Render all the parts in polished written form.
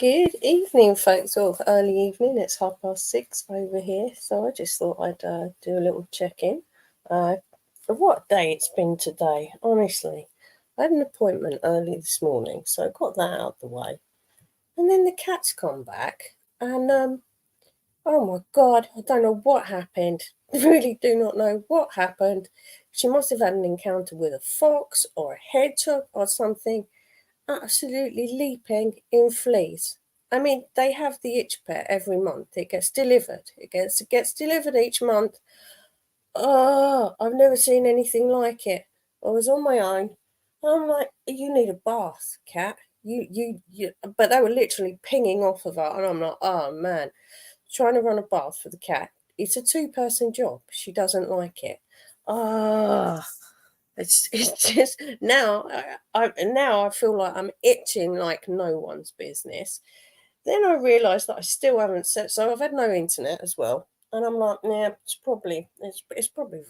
Good evening, folks, or early evening. It's 6:30 over here, so I just thought I'd do a little check-in. For what day it's been today, honestly. I had an appointment early this morning, so I got that out of the way. And then the cat's come back, and oh my God, I don't know what happened. I really do not know what happened. She must have had an encounter with a fox or a hedgehog or something, absolutely leaping in fleas. I mean, they have the itch pet every month. It gets delivered. It gets delivered each month. Oh, I've never seen anything like it. I was on my own. I'm like, you need a bath, cat. You. But they were literally pinging off of her, and I'm like, oh man, trying to run a bath for the cat. It's a two-person job. She doesn't like it. Ah. It's just now I feel like I'm itching like no one's business. Then I realised that I still haven't set. So I've had no internet as well, and I'm like, yeah, it's probably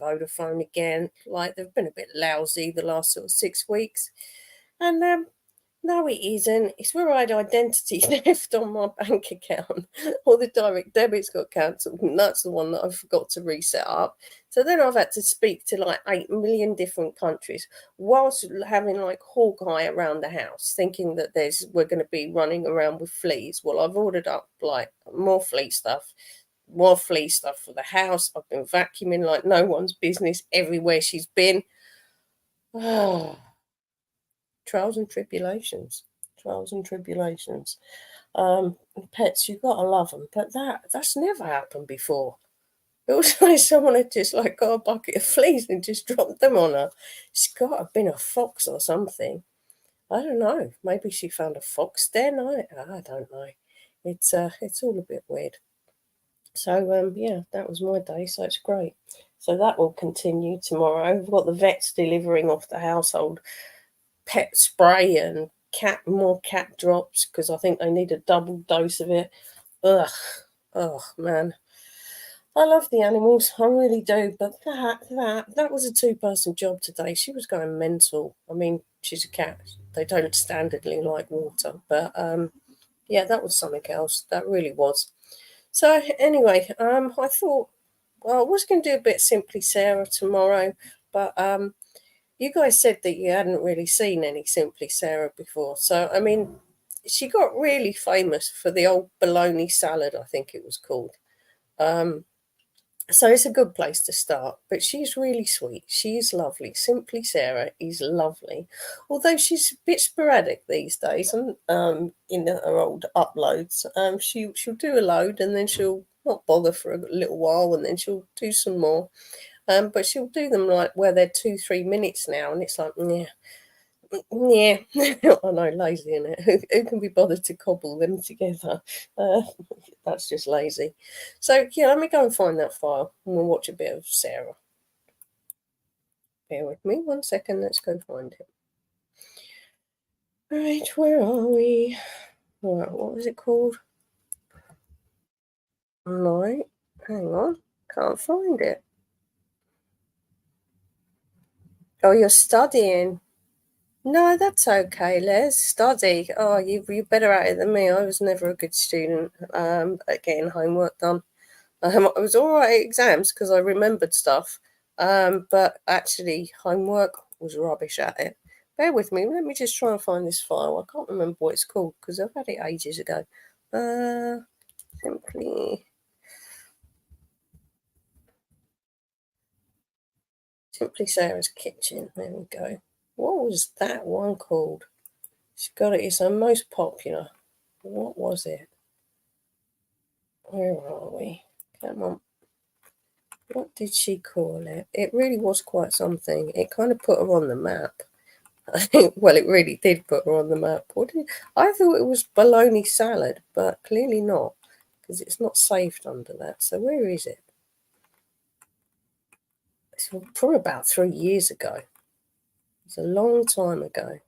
Vodafone again. Like they've been a bit lousy the last sort of 6 weeks, and no, it isn't. It's where I had identity theft on my bank account. Or the direct debits got cancelled, and that's the one that I forgot to reset up. So then I've had to speak to like 8 million different countries whilst having like Hawkeye around the house, thinking that we're going to be running around with fleas. Well, I've ordered up like more flea stuff for the house. I've been vacuuming like no one's business everywhere she's been. Trials and tribulations, trials and tribulations. Pets, you've got to love them, but that's never happened before. It was like someone had just like got a bucket of fleas and just dropped them on her. She's got to have been a fox or something. I don't know. Maybe she found a fox den. I don't know. It's all a bit weird. So yeah, that was my day. So it's great. So that will continue tomorrow. We've got the vets delivering off the household pet spray and more cat drops because I think they need a double dose of it. Ugh, oh man, I love the animals, I really do. But that was a two-person job today. She was going mental. I mean, she's a cat. They don't standardly like water, but yeah, that was something else. That really was. So anyway, I thought, well, I was going to do a bit Simply Sarah tomorrow, but you guys said that you hadn't really seen any Simply Sarah before. So, I mean, she got really famous for the old bologna salad, I think it was called. Um, so it's a good place to start. But she's really sweet. She is lovely. Simply Sarah is lovely. Although she's a bit sporadic these days and in her old uploads. She'll do a load and then she'll not bother for a little while and then she'll do some more. But she'll do them like where they're 2-3 minutes now, and it's like, yeah, yeah. I know, lazy, is it? Who can be bothered to cobble them together? Uh, that's just lazy. So yeah, let me go and find that file, and we'll watch a bit of Sarah. Bear with me 1 second. Let's go find it. Right, where are we? Right, what was it called? Right, hang on, can't find it. Oh, you're studying. No, that's okay, Les. Study. Oh, you're better at it than me. I was never a good student at getting homework done. I was all right at exams because I remembered stuff, but actually homework was rubbish at it. Bear with me. Let me just try and find this file. I can't remember what it's called because I've had it ages ago. Uh, simply, simply Sarah's Kitchen. There we go. What was that one called? She got it. It's her most popular. What was it? Where are we? Come on. What did she call it? It really was quite something. It kind of put her on the map. Well, it really did put her on the map. I thought it was bologna salad, but clearly not, because it's not saved under that. So where is it? It's from about 3 years ago. It's a long time ago.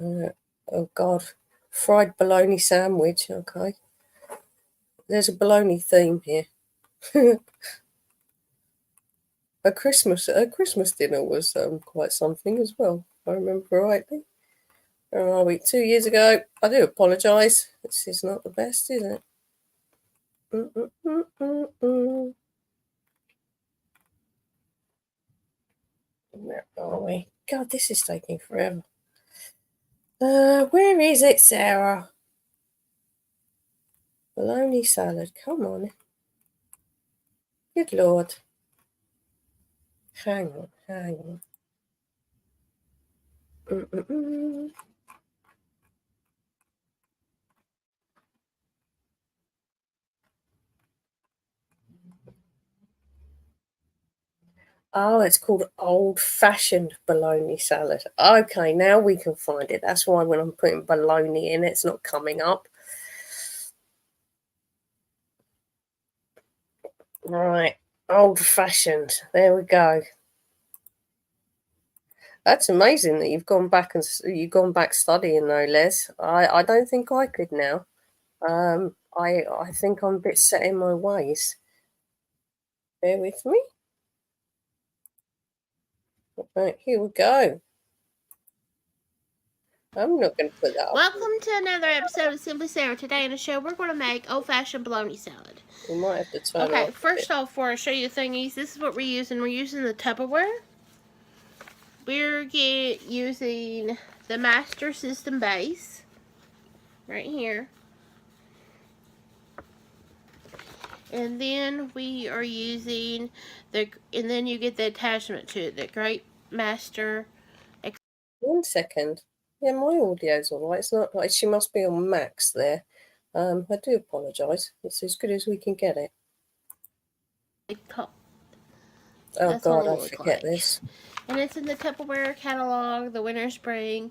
Oh God, fried bologna sandwich. Okay, there's a bologna theme here. Her Christmas dinner was quite something as well, if I remember rightly. Where are we? 2 years ago. I do apologise. This is not the best, is it? Where are we? God, this is taking forever. Where is it, Sarah? Bologna salad. Come on. Good Lord. Hang on. Oh, it's called old-fashioned bologna salad. Okay, now we can find it. That's why when I'm putting bologna in, it's not coming up. Right, old-fashioned. There we go. That's amazing that you've gone back studying though, Les. I don't think I could now. I think I'm a bit set in my ways. Bear with me. Right, here we go. I'm not going to put that up. Welcome to another episode of Simply Sarah. Today in the show, we're going to make old-fashioned bologna salad. We might have to turn off. Okay, first off, before I show you the thingies, this is what we're using. We're using the Tupperware. We're using the Master System base right here. And then we are using and then you get the attachment to it, the Great Master. 1 second. Yeah, my audio's all right. It's not like she must be on max there. I do apologise. It's as good as we can get it. Oh That's God, I forget this. And it's in the Tupperware catalog, the winter spring.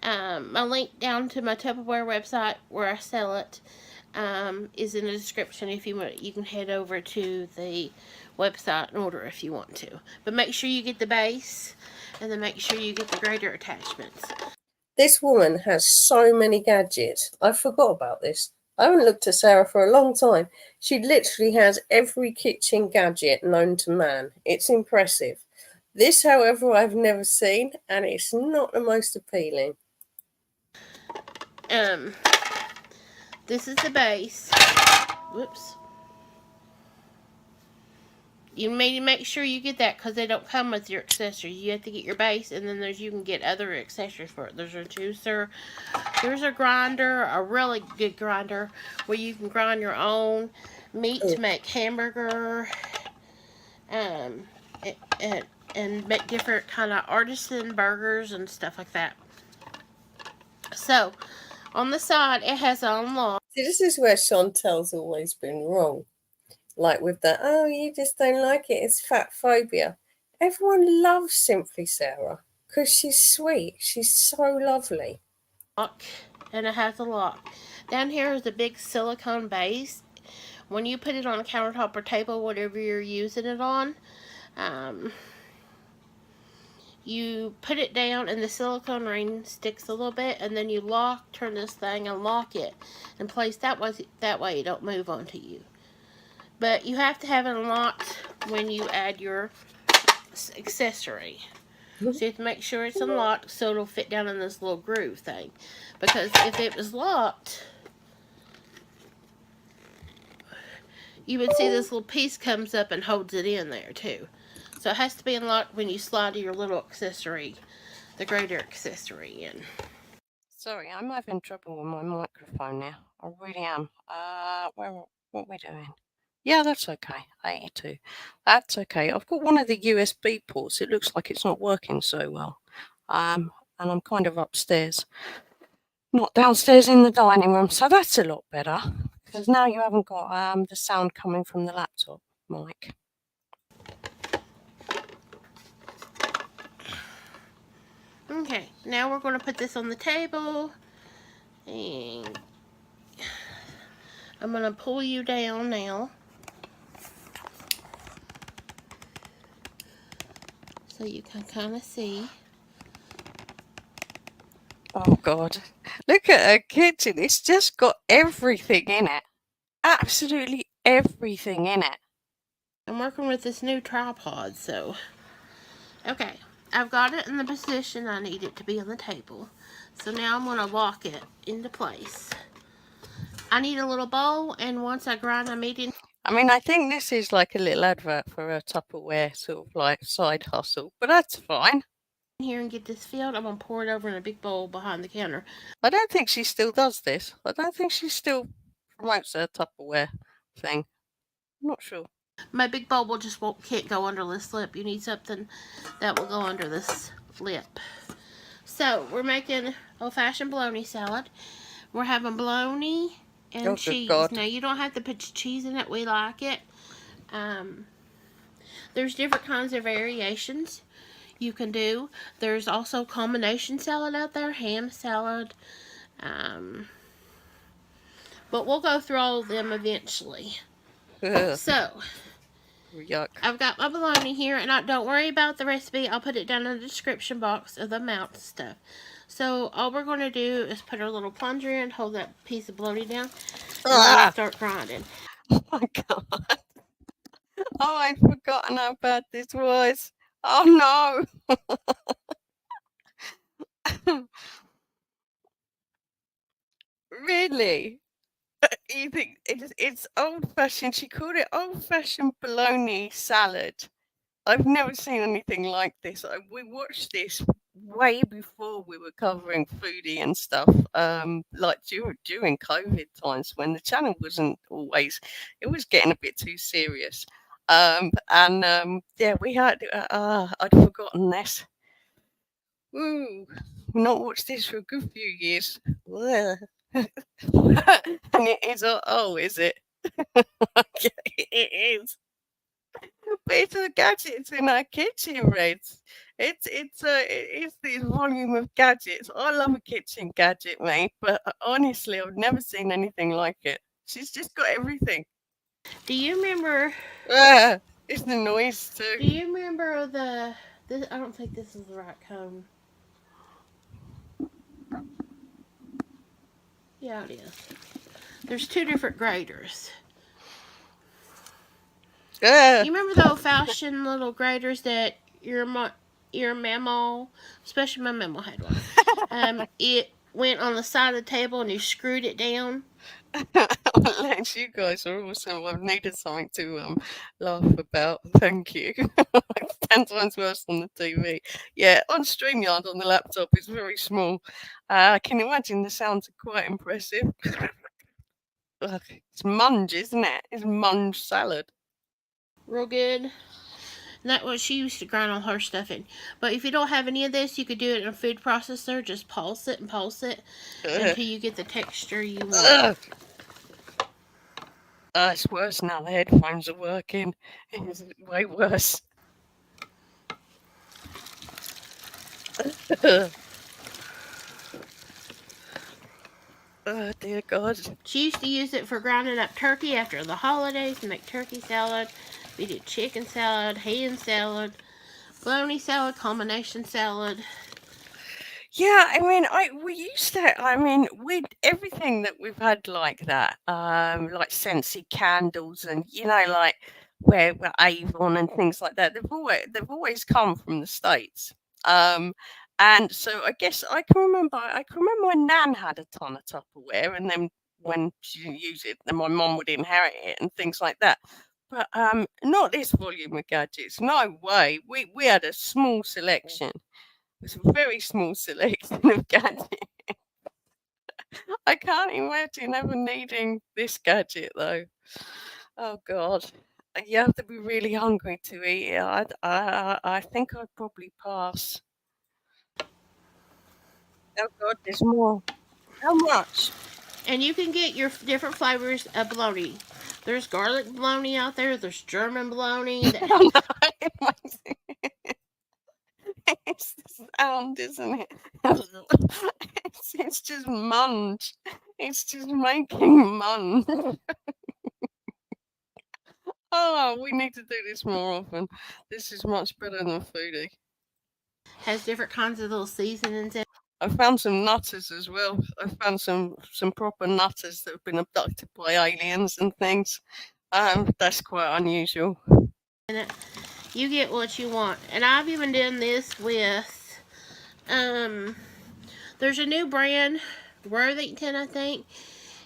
My link down to my Tupperware website where I sell it is in the description. If you want, you can head over to the website and order if you want to. But make sure you get the base, and then make sure you get the grater attachments. This woman has so many gadgets. I forgot about this. I haven't looked at Sarah for a long time. She literally has every kitchen gadget known to man. It's impressive. This, however, I've never seen, and it's not the most appealing. This is the base. Whoops. You need to make sure you get that because they don't come with your accessories. You have to get your base, and then you can get other accessories for it. There's a juicer. There's a grinder, a really good grinder, where you can grind your own meat to make hamburger, and make different kind of artisan burgers and stuff like that. So, on the side, it has an unlock. See, this is where Chantel's always been wrong. Like with the, oh, you just don't like it, it's fat phobia. Everyone loves Simply Sarah because she's sweet. She's so lovely. And it has a lock. Down here is a big silicone base. When you put it on a countertop or table, whatever you're using it on, you put it down and the silicone ring sticks a little bit, and then you turn this thing and lock it in place. That way it don't move onto you. But you have to have it unlocked when you add your accessory. So you have to make sure it's unlocked so it'll fit down in this little groove thing. Because if it was locked, you would see this little piece comes up and holds it in there too. So it has to be unlocked when you slide your little accessory, the grater accessory in. Sorry, I'm having trouble with my microphone now. I really am. What are we doing? Yeah, that's okay. 82. That's okay. I've got one of the USB ports. It looks like it's not working so well. And I'm kind of upstairs, not downstairs in the dining room. So that's a lot better because now you haven't got the sound coming from the laptop mic. Okay, now we're going to put this on the table. And I'm going to pull you down now. So you can kind of see. Oh God, look at her kitchen. It's just got everything in it. Absolutely everything in it. I'm working with this new tripod, so. Okay, I've got it in the position I need it to be on the table. So now I'm going to lock it into place. I need a little bowl, and once I grind my meat in. I mean, I think this is like a little advert for a Tupperware sort of like side hustle, but that's fine. Here and get this filled, I'm going to pour it over in a big bowl behind the counter. I don't think she still does this. I don't think she still promotes her Tupperware thing. I'm not sure. My big bowl can't go under this lip. You need something that will go under this lip. So we're making old-fashioned bologna salad. We're having bologna and cheese. Now you don't have to put cheese in it. We like it. There's different kinds of variations you can do. There's also combination salad out there, ham salad. But we'll go through all of them eventually. So, yuck. I've got my bologna here, and don't worry about the recipe. I'll put it down in the description box of the amount and stuff. So, all we're going to do is put our little plunger in, hold that piece of bologna down, and start grinding. Oh my God. Oh, I'd forgotten how bad this was. Oh no. Really? You think it's old-fashioned? She called it old-fashioned bologna salad. I've never seen anything like this. We watched this way before we were covering foodie and stuff, like during COVID times when the channel wasn't always, it was getting a bit too serious. Yeah, we had, I'd forgotten this. Ooh, we've not watched this for a good few years. And it is, is it? Okay, it is. But it's the gadgets in our kitchen, Reds. It's this volume of gadgets. I love a kitchen gadget, mate, but honestly, I've never seen anything like it. She's just got everything. Do you remember? It's the noise too. Do you remember this? I don't think this is the right cone. Yeah, it is. There's two different graters. You remember the old-fashioned little graters that your memo, especially my memo had one. It went on the side of the table and you screwed it down. Lex, you guys are awesome. I've needed something to laugh about. Thank you. 10 times worse than the TV. Yeah, on StreamYard on the laptop, it's very small. I can imagine the sounds are quite impressive. It's munge, isn't it? It's munge salad. Real good. And that's what she used to grind all her stuff in. But if you don't have any of this, you could do it in a food processor. Just pulse it and pulse it until you get the texture you want. It's worse now. The headphones are working. It's way worse. Oh dear God. She used to use it for grinding up turkey after the holidays to make turkey salad. We did chicken salad, ham salad, bologna salad, combination salad. Yeah, I mean, we used to. I mean, with everything that we've had like that, like Scentsy candles, and like where Avon and things like that. They've always come from the States. And so I guess I can remember my nan had a ton of Tupperware, and then when she didn't use it, then my mum would inherit it and things like that. But not this volume of gadgets. No way. We had a small selection. It's a very small selection of gadgets. I can't imagine ever needing this gadget though. Oh God. You have to be really hungry to eat it. I think I'd probably pass. Oh God, there's more. How much? And you can get your different flavors of bologna. There's garlic bologna out there. There's German bologna. It's the sound, isn't it? It's just munch. It's just making munch. Oh, we need to do this more often. This is much better than foodie. Has different kinds of little seasonings in. I found some nutters as well. I found some proper nutters that have been abducted by aliens and things. That's quite unusual. You get what you want. And I've even done this with, there's a new brand, Worthington, I think.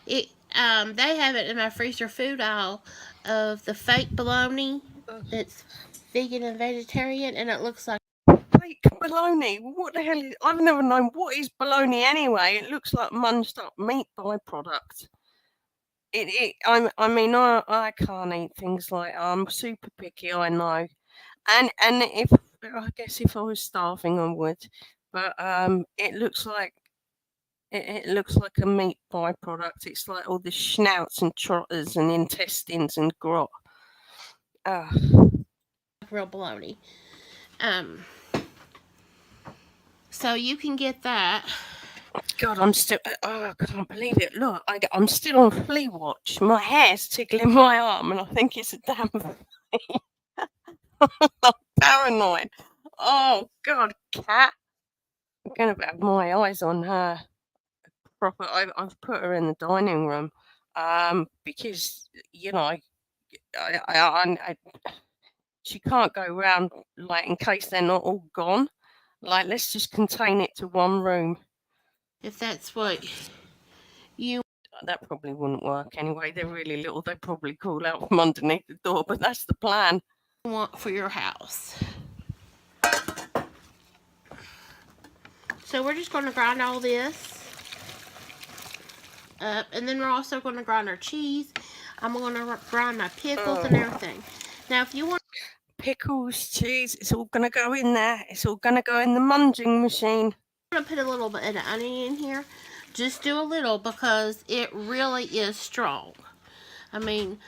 They have it in my freezer food aisle of the fake bologna that's vegan and vegetarian, and it looks like Fake bologna. What the hell is? I've never known what is bologna anyway. It looks like munched up meat byproduct. I can't eat things like I'm super picky. I know, and if I guess if I was starving, I would. But it looks like it looks like a meat byproduct. It's like all the schnauts and trotters and intestines and grot. real bologna. So you can get that. God, I'm still. Oh, I can't believe it. Look, I'm still on flea watch. My hair's tickling my arm, and I think it's a damn flea. I'm paranoid. Oh God, cat. I'm gonna have my eyes on her. Proper. I've put her in the dining room, because I she can't go round like in case they're not all gone. Like, let's just contain it to one room. If that's what you That probably wouldn't work anyway. They're really little. They probably crawl out from underneath the door, but that's the plan. want for your house. So we're just going to grind all this up, and then we're also going to grind our cheese. I'm going to grind my pickles and everything. Now, if you want pickles, cheese, it's all going to go in there. It's all going to go in the munging machine. I'm going to put a little bit of onion in here. Just do a little because it really is strong. I mean,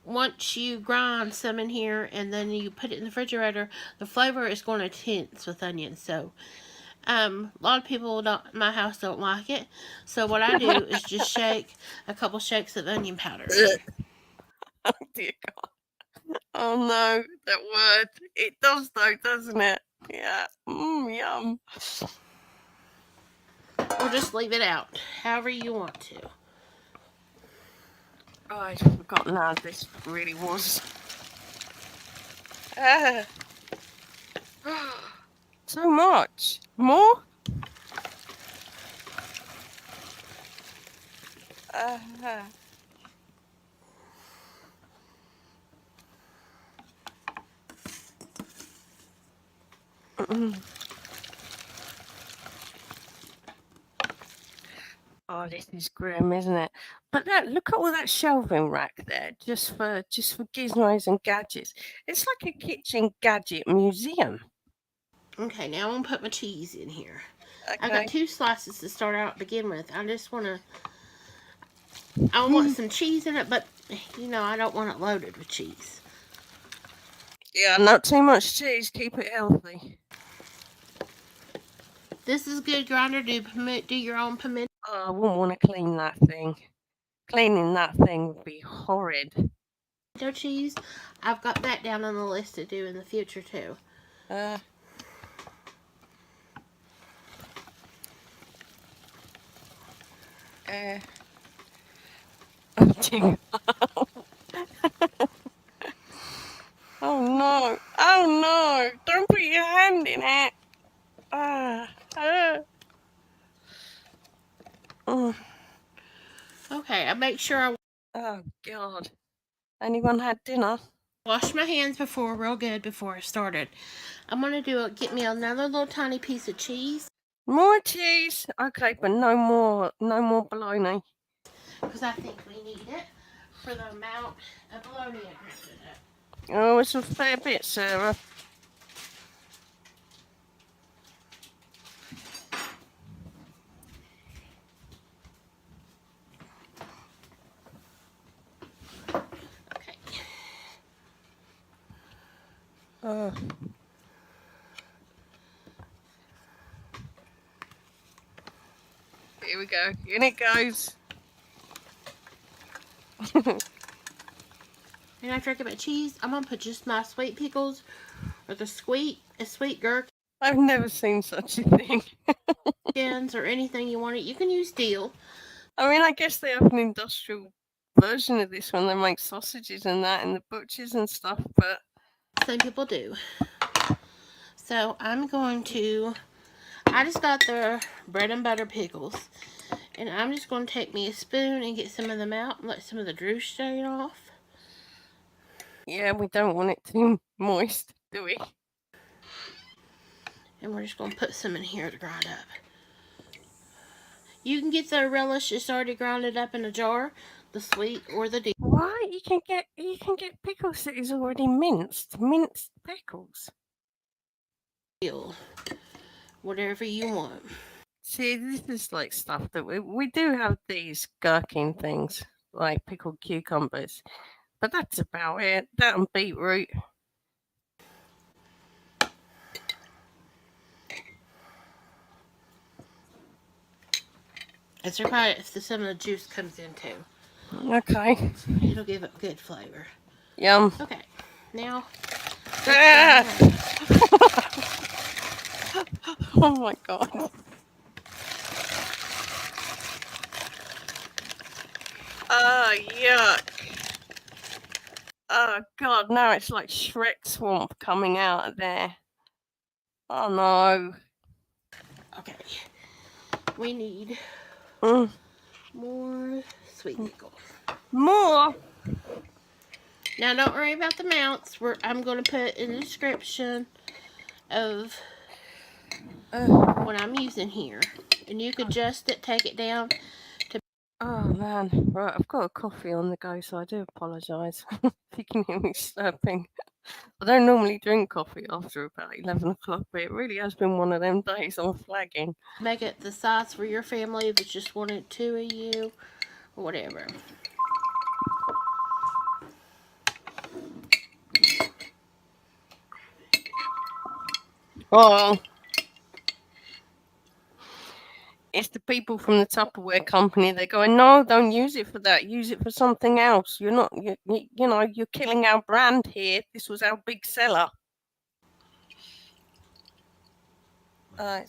once you grind some in here and then you put it in the refrigerator, the flavor is going to tense with onions. So, a lot of people in my house don't like it. So what I do is just shake a couple shakes of onion powder. Oh dear God. Oh no, that word. It does though, doesn't it? Yeah. Yum. Or just leave it out, however you want to. Oh, I'd forgotten how this really was. So much. More? Oh, this is grim, isn't it? But look at all that shelving rack there, just for gizmos and gadgets. It's like a kitchen gadget museum. Okay, now I'm going to put my cheese in here. Okay. I got 2 slices to start out to begin with. I just want to, I want some cheese in it, but, I don't want it loaded with cheese. Yeah, not too much cheese. Keep it healthy. This is good grinder. Do your own pimento. Oh, I wouldn't want to clean that thing. Cleaning that thing would be horrid. Cheese. I've got that down on the list to do in the future too. Oh dear. Oh no! Oh no! Don't put your hand in it. Okay, I make sure I Oh God! Anyone had dinner? wash my hands real good before I started. I'm gonna get me another little tiny piece of cheese. More cheese, okay, but no more bologna. Because I think we need it for the amount of bologna I grinded up. Oh, it's a fair bit, Sarah. Okay. Here we go. In it goes. And after I get my cheese, I'm gonna put just my sweet pickles or a sweet gherkin. I've never seen such a thing. Or anything you want it. You can use dill. I mean, I guess they have an industrial version of this one. They make sausages and that in the butchers and stuff, but Some people do. So I just got the bread and butter pickles. And I'm just going to take me a spoon and get some of them out and let some of the juice stain off. Yeah, we don't want it too moist, do we? And we're just going to put some in here to grind up. You can get the relish that's already grounded up in a jar, the sweet or the deep. What? You can get pickles that is already minced pickles. Whatever you want. See, this is like stuff that we do have these gherkin things, like pickled cucumbers, but that's about it. That and beetroot. It's required if some of the juice comes in too. Okay. It'll give it good flavor. Yum. Okay, now. Ah! Oh my god. Oh, yuck. Oh god, now it's like Shrek swamp coming out of there. Oh no. Okay. We need more sweet pickle. More? Now don't worry about the amounts. I'm going to put in the description of what I'm using here. And you could adjust it, take it down. Oh man, right, I've got a coffee on the go, so I do apologise if you can hear me slurping. I don't normally drink coffee after about 11 o'clock, but it really has been one of them days. I'm flagging. Make it the size for your family if it's just one or two of you, or whatever. Oh, it's the people from the Tupperware company. They're going, no, don't use it for that. Use it for something else. You're not, you know, you're killing our brand here. This was our big seller. Take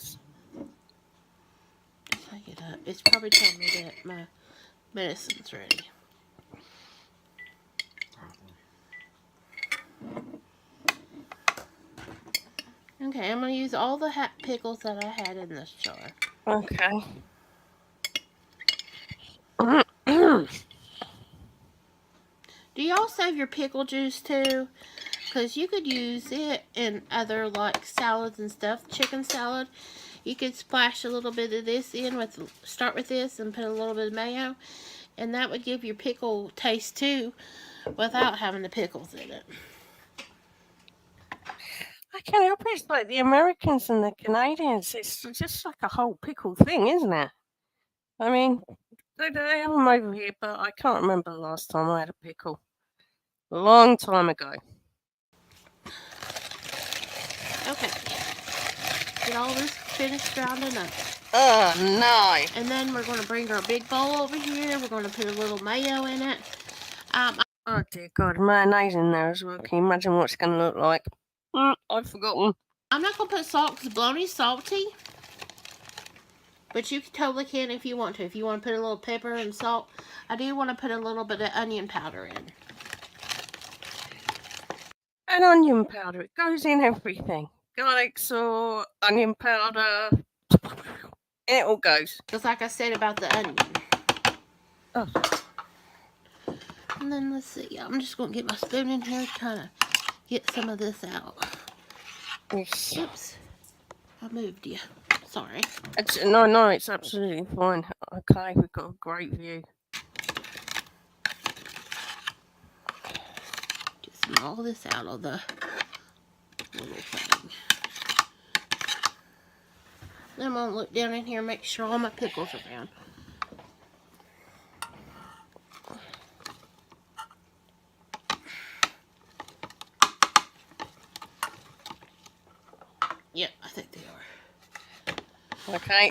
it up. It's probably telling me that my medicine's ready. Okay, I'm going to use all the pickles that I had in this jar. Okay. Do y'all save your pickle juice too? Because you could use it in other like salads and stuff. Chicken salad. You could splash a little bit of this in start with this and put a little bit of mayo. And that would give your pickle taste too without having the pickles in it. I can't help it. It's like the Americans and the Canadians. It's just like a whole pickle thing, isn't it? I mean, they have them over here, but I can't remember the last time I had a pickle. A long time ago. Okay. Get all this finished grounding up. Oh, no. And then we're going to bring our big bowl over here. We're going to put a little mayo in it. Oh, dear God. Mayonnaise in there as well. Can you imagine what it's going to look like? I've forgotten. I'm not going to put salt because bologna's salty. But you totally can if you want to. If you want to put a little pepper and salt. I do want to put a little bit of onion powder in. And onion powder. It goes in everything. Garlic sauce, onion powder. It all goes. Just like I said about the onion. Oh. And then let's see. I'm just going to get my spoon in here to kind of get some of this out. Yes. Oops. I moved you. Sorry. No, it's absolutely fine. Okay, we've got a great view. Get some of all this out of the little thing. Then I'm going to look down in here and make sure all my pickles are down. Yep, I think they are. Okay,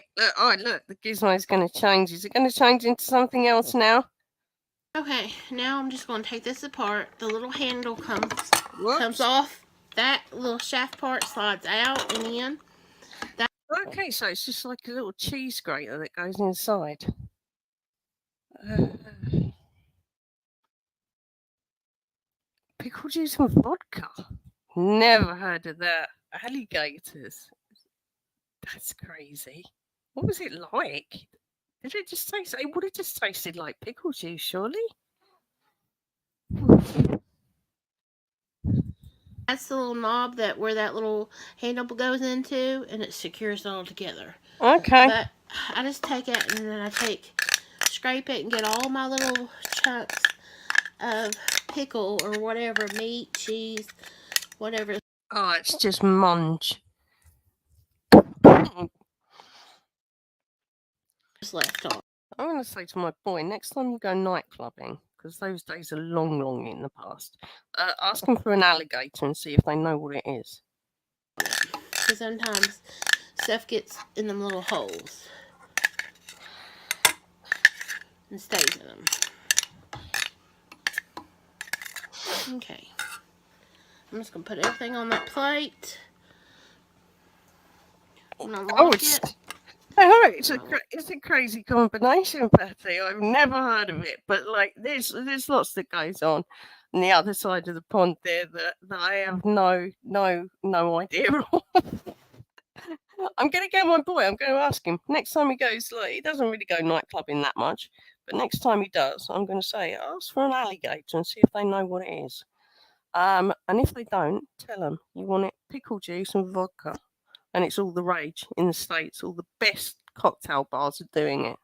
look, the gizmo's going to change. Is it going to change into something else now? Okay, now I'm just going to take this apart. The little handle comes off. That little shaft part slides out and in. Okay, so it's just like a little cheese grater that goes inside. Pickle juice and vodka. Never heard of that. Alligators. That's crazy. What was it like? Did it just taste? It would have just tasted like pickle juice, surely. That's the little knob that where that little handle goes into, and it secures it all together. Okay. But I just take it and then I scrape it and get all my little chunks of pickle or whatever, meat, cheese, whatever. Oh, it's just munch. Just left on. I'm going to say to my boy, next time you go night clubbing, because those days are long, long in the past, ask them for an alligator and see if they know what it is. Because sometimes stuff gets in them little holes and stays in them. Okay. I'm just going to put everything on that plate. It's a crazy combination, Patty. I've never heard of it, but like there's lots that goes on the other side of the pond there that I have no idea of. I'm going to get my boy. I'm going to ask him next time he goes. Like he doesn't really go night clubbing that much, but next time he does, I'm going to say ask for an alligator and see if they know what it is. And if they don't, tell them you want it pickle juice and vodka. And it's all the rage in the States. All the best cocktail bars are doing it.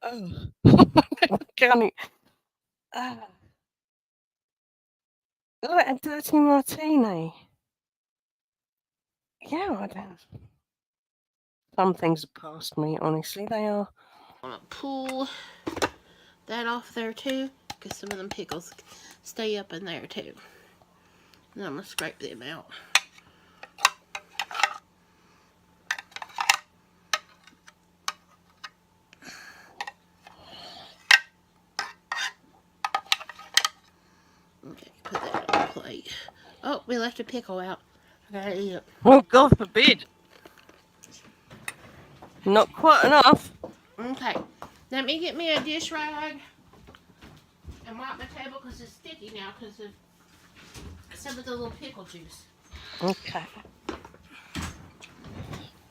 Oh, can it? Like a dirty martini. Yeah, I don't. Some things are past me, honestly. They are. I'm going to pull that off there too, because some of them pickles stay up in there too. And I'm going to scrape them out. Okay, put that on the plate. Oh, we left a pickle out. I gotta eat it. Oh, God forbid. Not quite enough. Okay, let me get me a dish rag and wipe my table because it's sticky now because of some of the little pickle juice. Okay.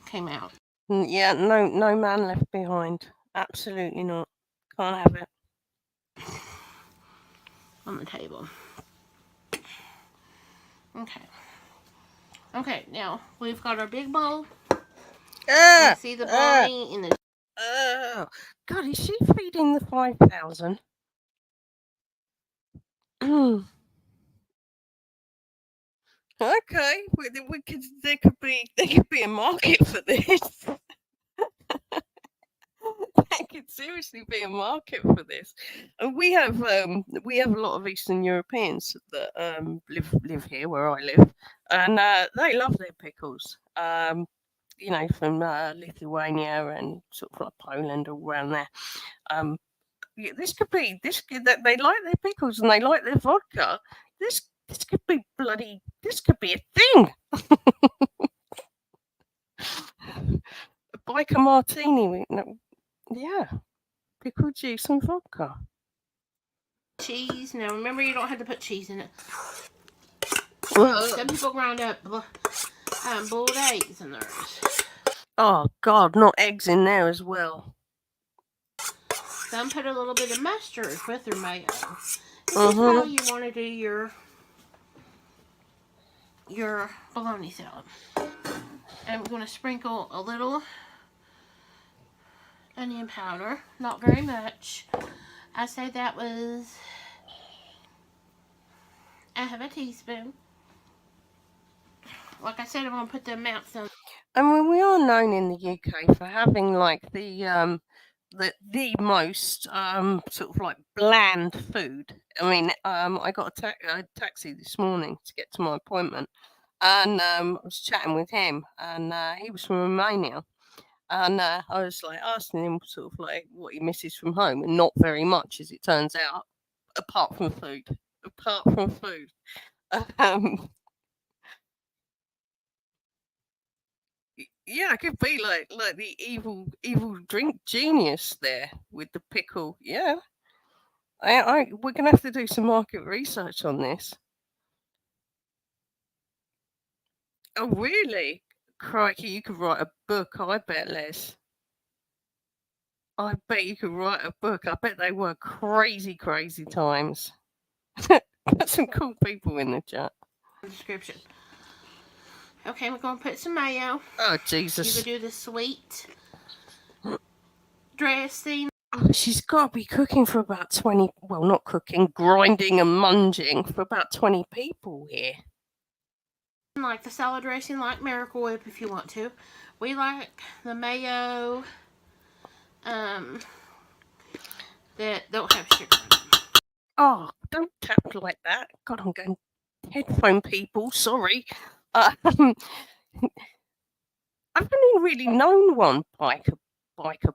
Came out. Yeah, no man left behind. Absolutely not. Can't have it. On the table. Okay. Okay, now we've got our big bowl. See the Bonnie in the. God, is she feeding the 5,000? Okay, there could be a market for this. There could seriously be a market for this. And we have a lot of Eastern Europeans that live here where I live, and they love their pickles. You know, from Lithuania and sort of like Poland, all around there. Yeah, they like their pickles and they like their vodka. This could be a thing. A biker martini. Yeah, pickle juice and vodka. Cheese. Now remember, you don't have to put cheese in it. Some people grind up boiled eggs in theirs. Oh God, not eggs in there as well. Some put a little bit of mustard with their mayo. This is how you want to do your bologna salad. I'm going to sprinkle a little onion powder, not very much. I say that was I have a teaspoon. Like I said, I'm going to put the amounts on. I mean, we are known in the UK for having like the most sort of like bland food. I mean, I got a taxi this morning to get to my appointment, and I was chatting with him, and he was from Romania, and I was like asking him sort of like what he misses from home, and not very much, as it turns out, apart from food. Yeah, I could be like the evil drink genius there with the pickle. Yeah. We're going to have to do some market research on this. Oh, really? Crikey, you could write a book, I bet, Les. I bet you could write a book. I bet they were crazy, crazy times. Got some cool people in the chat. Description. Okay, we're going to put some mayo. Oh, You Jesus. could do the sweet dressing. Oh, she's got to be cooking for about 20, well, not cooking, grinding and munging for about 20 people here. Like the salad dressing, like Miracle Whip if you want to. We like the mayo that don't have sugar in them. Oh, don't tap like that. God, I'm going headphone people, sorry. I've only really known one biker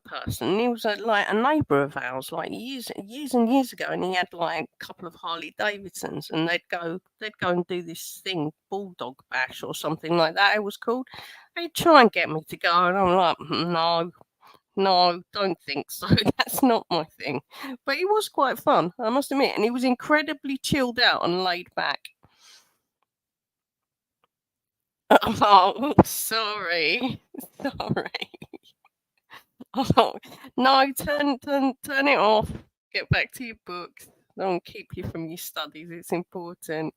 person. He was like a neighbour of ours, like years and years ago, and he had like a couple of Harley Davidsons, and they'd go and do this thing, Bulldog Bash or something like that. It was called. They'd try and get me to go, and I'm like, no, don't think so. That's not my thing. But it was quite fun, I must admit, and he was incredibly chilled out and laid back. Oh, sorry. Oh, no, turn it off. Get back to your books. Don't keep you from your studies. It's important.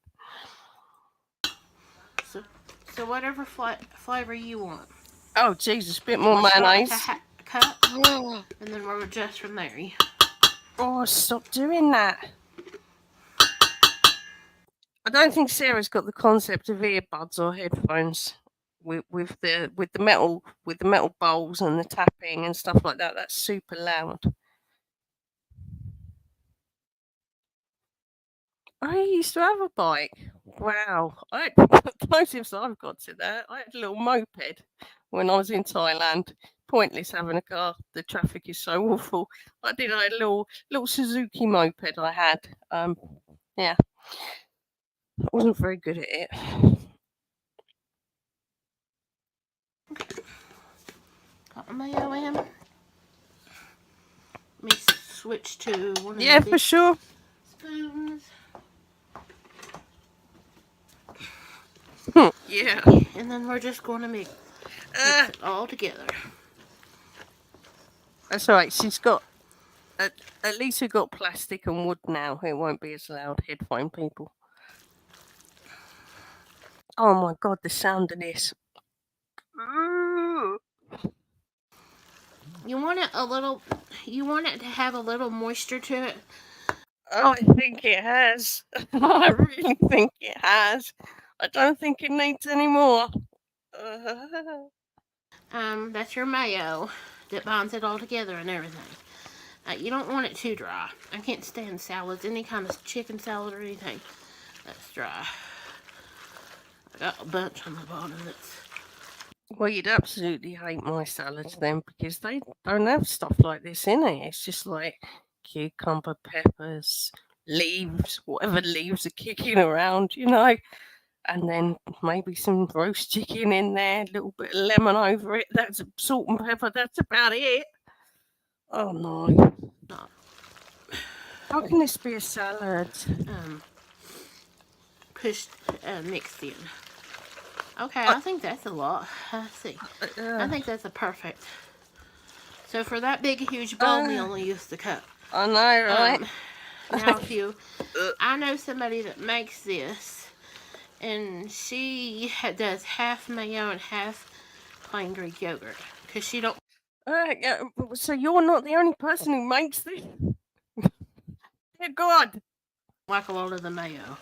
So whatever flavor you want. Oh, Jesus, a bit more Start with mayonnaise. a cup, Oh, and then we'll adjust from there. stop doing that. I don't think Sarah's got the concept of earbuds or headphones with the metal bowls and the tapping and stuff like that. That's super loud. I used to have a bike. Wow. The closest I've got to that, I had a little moped when I was in Thailand. Pointless having a car. The traffic is so awful. I had a little Suzuki moped I had. Yeah. I wasn't very good at it. Got my mayo in. Let me switch to one of Yeah, the for sure. spoons. Yeah. And then we're just going to mix it all together. That's all right. She's got, at least we've got plastic and wood now. It won't be as loud, headphone people. Oh my God, the sound of this. You want it to have a little moisture to it. Oh, I think it has. I really think it has. I don't think it needs any more. That's your mayo that binds it all together and everything. You don't want it too dry. I can't stand salads, any kind of chicken salad or anything that's dry. I got a bunch on the bottom that's... Well, you'd absolutely hate my salads then, because they don't have stuff like this in it. It's just like cucumber, peppers, leaves, whatever leaves are kicking around, and then maybe some roast chicken in there, a little bit of lemon over it. That's salt and pepper. That's about it. Oh no. How can this be a salad? Mixed in. Okay, I think that's a lot. Let's see. I think that's a perfect. So for that big, huge bowl, we only use the cup. I know, right? Now, I know somebody that makes this, and she does half mayo and half plain Greek yogurt, because she don't... So you're not the only person who makes this? Dear God. like a lot of the mayo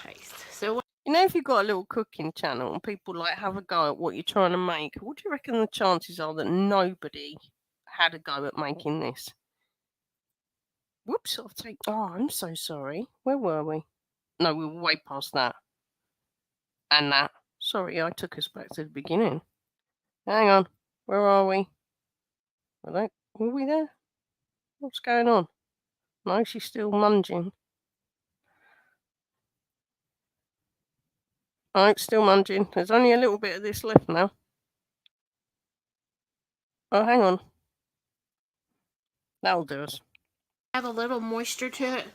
taste. So if you've got a little cooking channel and people like have a go at what you're trying to make, what do you reckon the chances are that nobody had a go at making this? Whoops, I'm so sorry. Where were we? No, we were way past that. And that. Sorry, I took us back to the beginning. Hang on. Where are we? Were we there? What's going on? No, she's still munging. Oh, still munging. There's only a little bit of this left now. Oh, hang on. That'll do us. have a little moisture to it.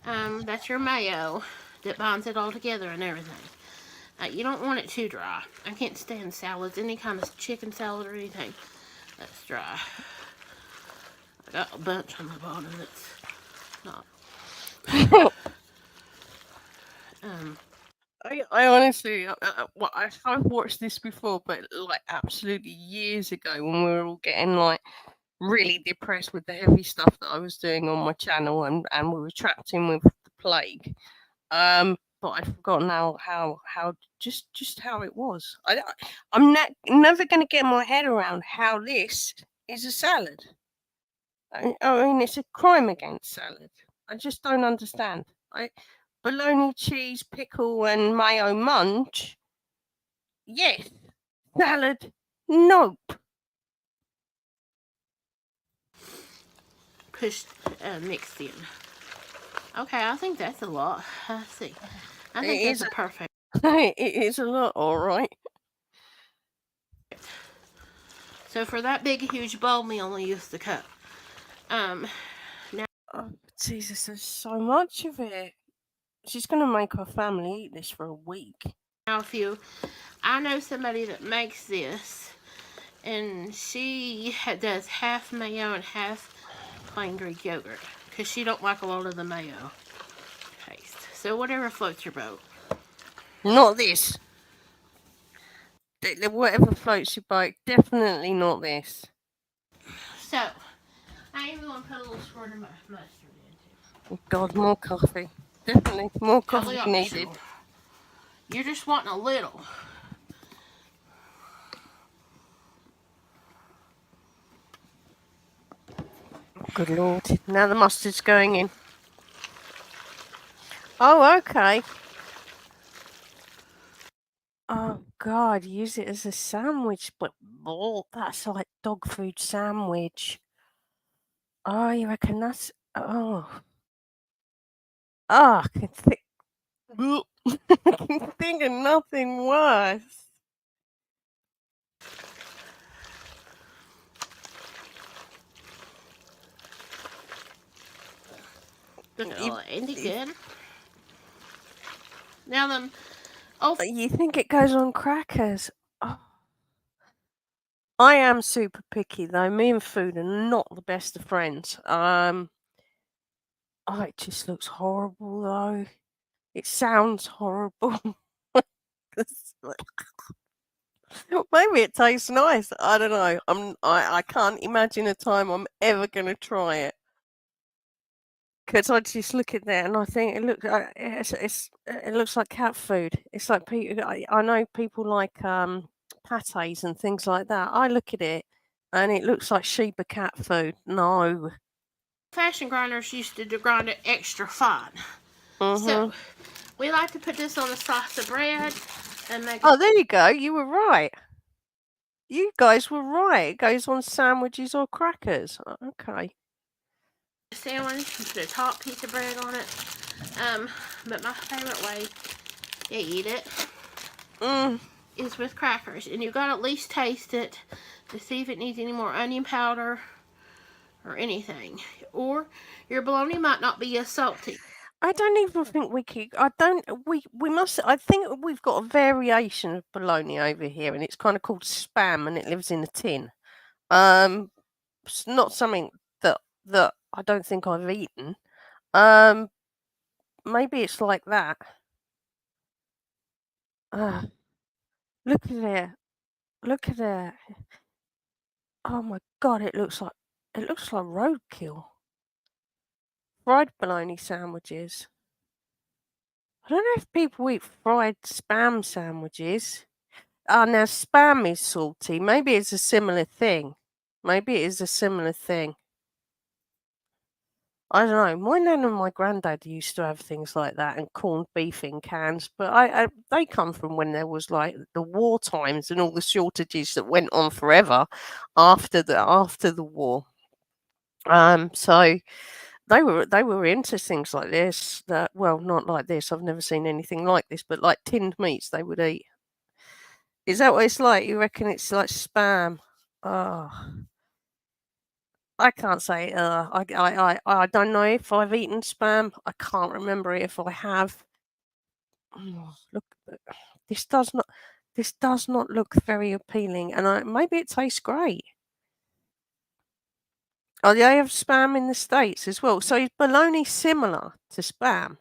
That's your mayo that binds it all together and everything. You don't want it too dry. I can't stand salads, any kind of chicken salad or anything that's dry. I got a bunch on the bottom that's not. I honestly, I've watched this before, but like absolutely years ago when we were all getting like really depressed with the heavy stuff that I was doing on my channel, and we were trapped in with the plague. But I forgot now how just how it was. I'm never going to get my head around how this is a salad. I mean, it's a crime against salad. I just don't understand. Bologna, cheese, pickle, and mayo munch. Yes. Salad. Nope. Pushed, mixed in. Okay, I think that's a lot. Let's see. I think that's a perfect. It is a lot, all right. So for that big, huge bowl, we only use the cup. Now. Oh, Jesus, there's so much of it. She's going to make her family eat this for a week. Now, I know somebody that makes this, and she does half mayo and half plain Greek yogurt, because she don't like a lot of the mayo taste. So whatever floats your boat. Not this. Whatever floats your boat, definitely not this. So, I am going to put a little squirt of mustard in. God, more coffee. Definitely more coffee needed. You're just wanting a little. Good Lord. Now the mustard's going in. Oh, okay. Oh, God, use it as a sandwich, but that's like dog food sandwich. Oh, you reckon that's... Oh, I can think of nothing worse. Ain't it good? Now you think it goes on crackers? Oh. I am super picky though. Me and food are not the best of friends. Oh, it just looks horrible though. It sounds horrible. Maybe it tastes nice. I don't know. I can't imagine a time I'm ever gonna try it. Because I just look at that and I think it looks like cat food. It's like I know people like pates and things like that. I look at it and it looks like Sheba cat food. No. Fashion grinders used to grind it extra fine. So we like to put this on a slice of bread and make. Oh, there you go. You were right. You guys were right. It goes on sandwiches or crackers. Okay. Sandwich and put a top piece of bread on it. But my favorite way to eat it is with crackers, and you gotta at least taste it to see if it needs any more onion powder or anything, or your bologna might not be as salty. I don't even think we could. We must. I think we've got a variation of bologna over here, and it's kind of called spam, and it lives in a tin. It's not something that I don't think I've eaten. Maybe it's like that. Look at it. Look at it. Oh my God! It looks like roadkill. Fried bologna sandwiches. I don't know if people eat fried spam sandwiches. Now spam is salty. Maybe it's a similar thing. Maybe it is a similar thing. I don't know. My nan and my granddad used to have things like that and corned beef in cans, but they come from when there was like the war times and all the shortages that went on forever after the war. So they were into things like this. Not like this. I've never seen anything like this, but like tinned meats they would eat. Is that what it's like? You reckon it's like spam? Oh. I can't say. I don't know if I've eaten spam. I can't remember if I have. Look, this does not. This does not look very appealing, and maybe it tastes great. Oh, they have spam in the States as well. So is bologna similar to spam?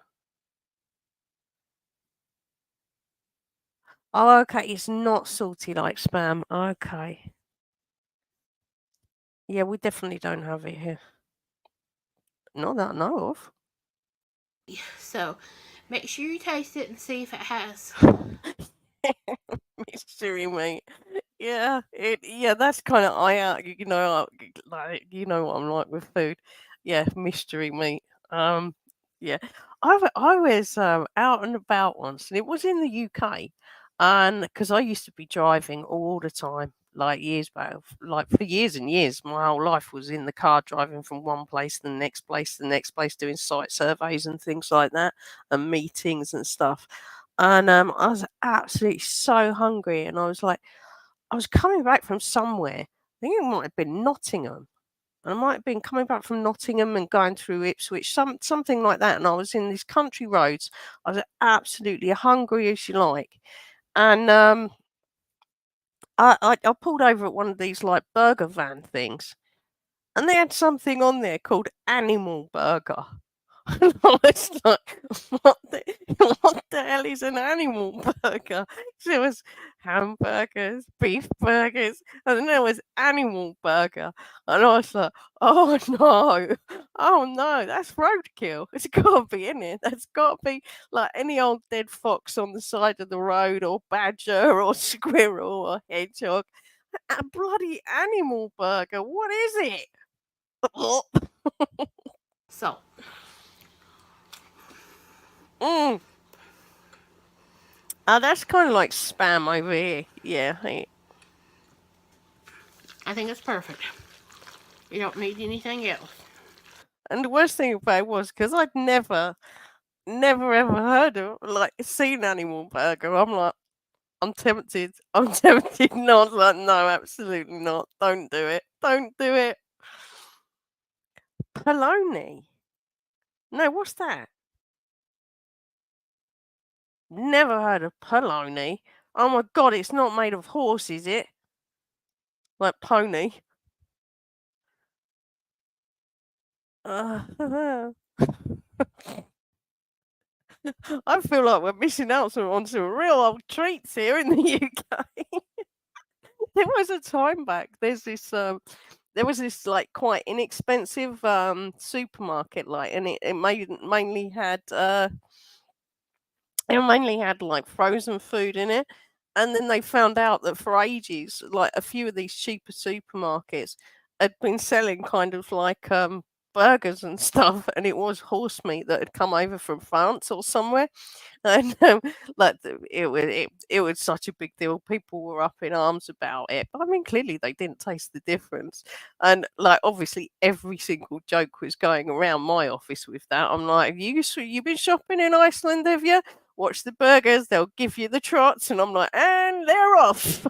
Oh, okay. It's not salty like spam. Okay. Yeah, we definitely don't have it here. Not that I know of. So make sure you taste it and see if it has. Mystery meat. Yeah, that's kind of like what I'm like with food. Yeah, mystery meat. Yeah, I was out and about once, and it was in the UK, and because I used to be driving all the time, like years back, like for years and years, my whole life was in the car driving from one place to the next place to the next place, doing site surveys and things like that, and meetings and stuff. And I was absolutely so hungry, and I was coming back from somewhere. I think it might have been Nottingham. And I might have been coming back from Nottingham and going through Ipswich, something like that. And I was in these country roads. I was absolutely hungry as you like. And I pulled over at one of these like burger van things, and they had something on there called Animal Burger. And I was like, what the, what the hell is an animal burger? So there was hamburgers, beef burgers, and then there was animal burger. And I was like, oh no, oh no, that's roadkill. It's got to be in it. That's got to be like any old dead fox on the side of the road, or badger, or squirrel, or hedgehog. A bloody animal burger. What is it? So Mm. That's kind of like spam over here. Yeah. I think it's perfect. You don't need anything else. And the worst thing about it was because I'd never ever heard of, like, seen animal burger. I'm like, I'm tempted. I'm tempted not. Like, no, absolutely not. Don't do it. Don't do it. Polony. No, what's that? Never heard of polony. Oh my god, it's not made of horse, is it? Like pony. Uh, I feel like we're missing out on some real old treats here in the UK. There was a time back. There was this like quite inexpensive supermarket, like, and it mainly had like frozen food in it. And then they found out that for ages, like a few of these cheaper supermarkets had been selling kind of like burgers and stuff, and it was horse meat that had come over from France or somewhere. And it was such a big deal. People were up in arms about it. But I mean, clearly they didn't taste the difference. And like, obviously, every single joke was going around my office with that. I'm like, you been shopping in Iceland, have you? Watch the burgers. They'll give you the trots. And I'm like, and they're off.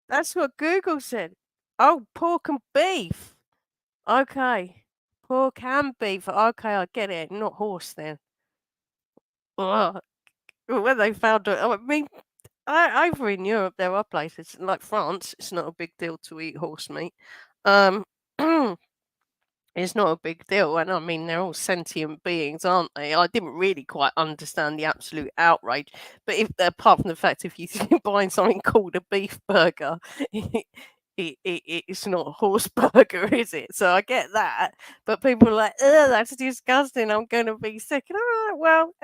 That's what Google said. Oh, pork and beef. Okay. Pork and beef. Okay, I get it. Not horse then. Ugh. When they found it, I mean, over in Europe, there are places like France. It's not a big deal to eat horse meat. Um, it's not a big deal, and I mean they're all sentient beings, aren't they? I didn't really quite understand the absolute outrage, but if apart from the fact if you buying something called a beef burger, it's not a horse burger, is it? So I get that, but people are like, "Ugh, that's disgusting. I'm going to be sick." And I'm like, well,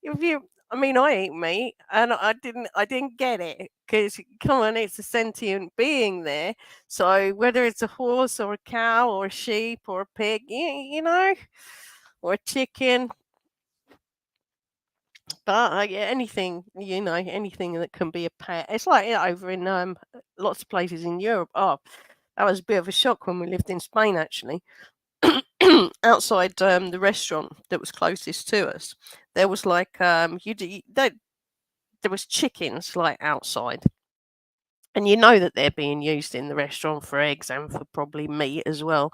if you, I mean, I eat meat, and I didn't get it because come on, it's a sentient being there. So whether it's a horse or a cow or a sheep or a pig, or a chicken, but yeah, anything, anything that can be a pet. It's like over in lots of places in Europe. Oh, that was a bit of a shock when we lived in Spain, actually. Outside the restaurant that was closest to us, there was like there was chickens like outside, And you know that they're being used in the restaurant for eggs and for probably meat as well.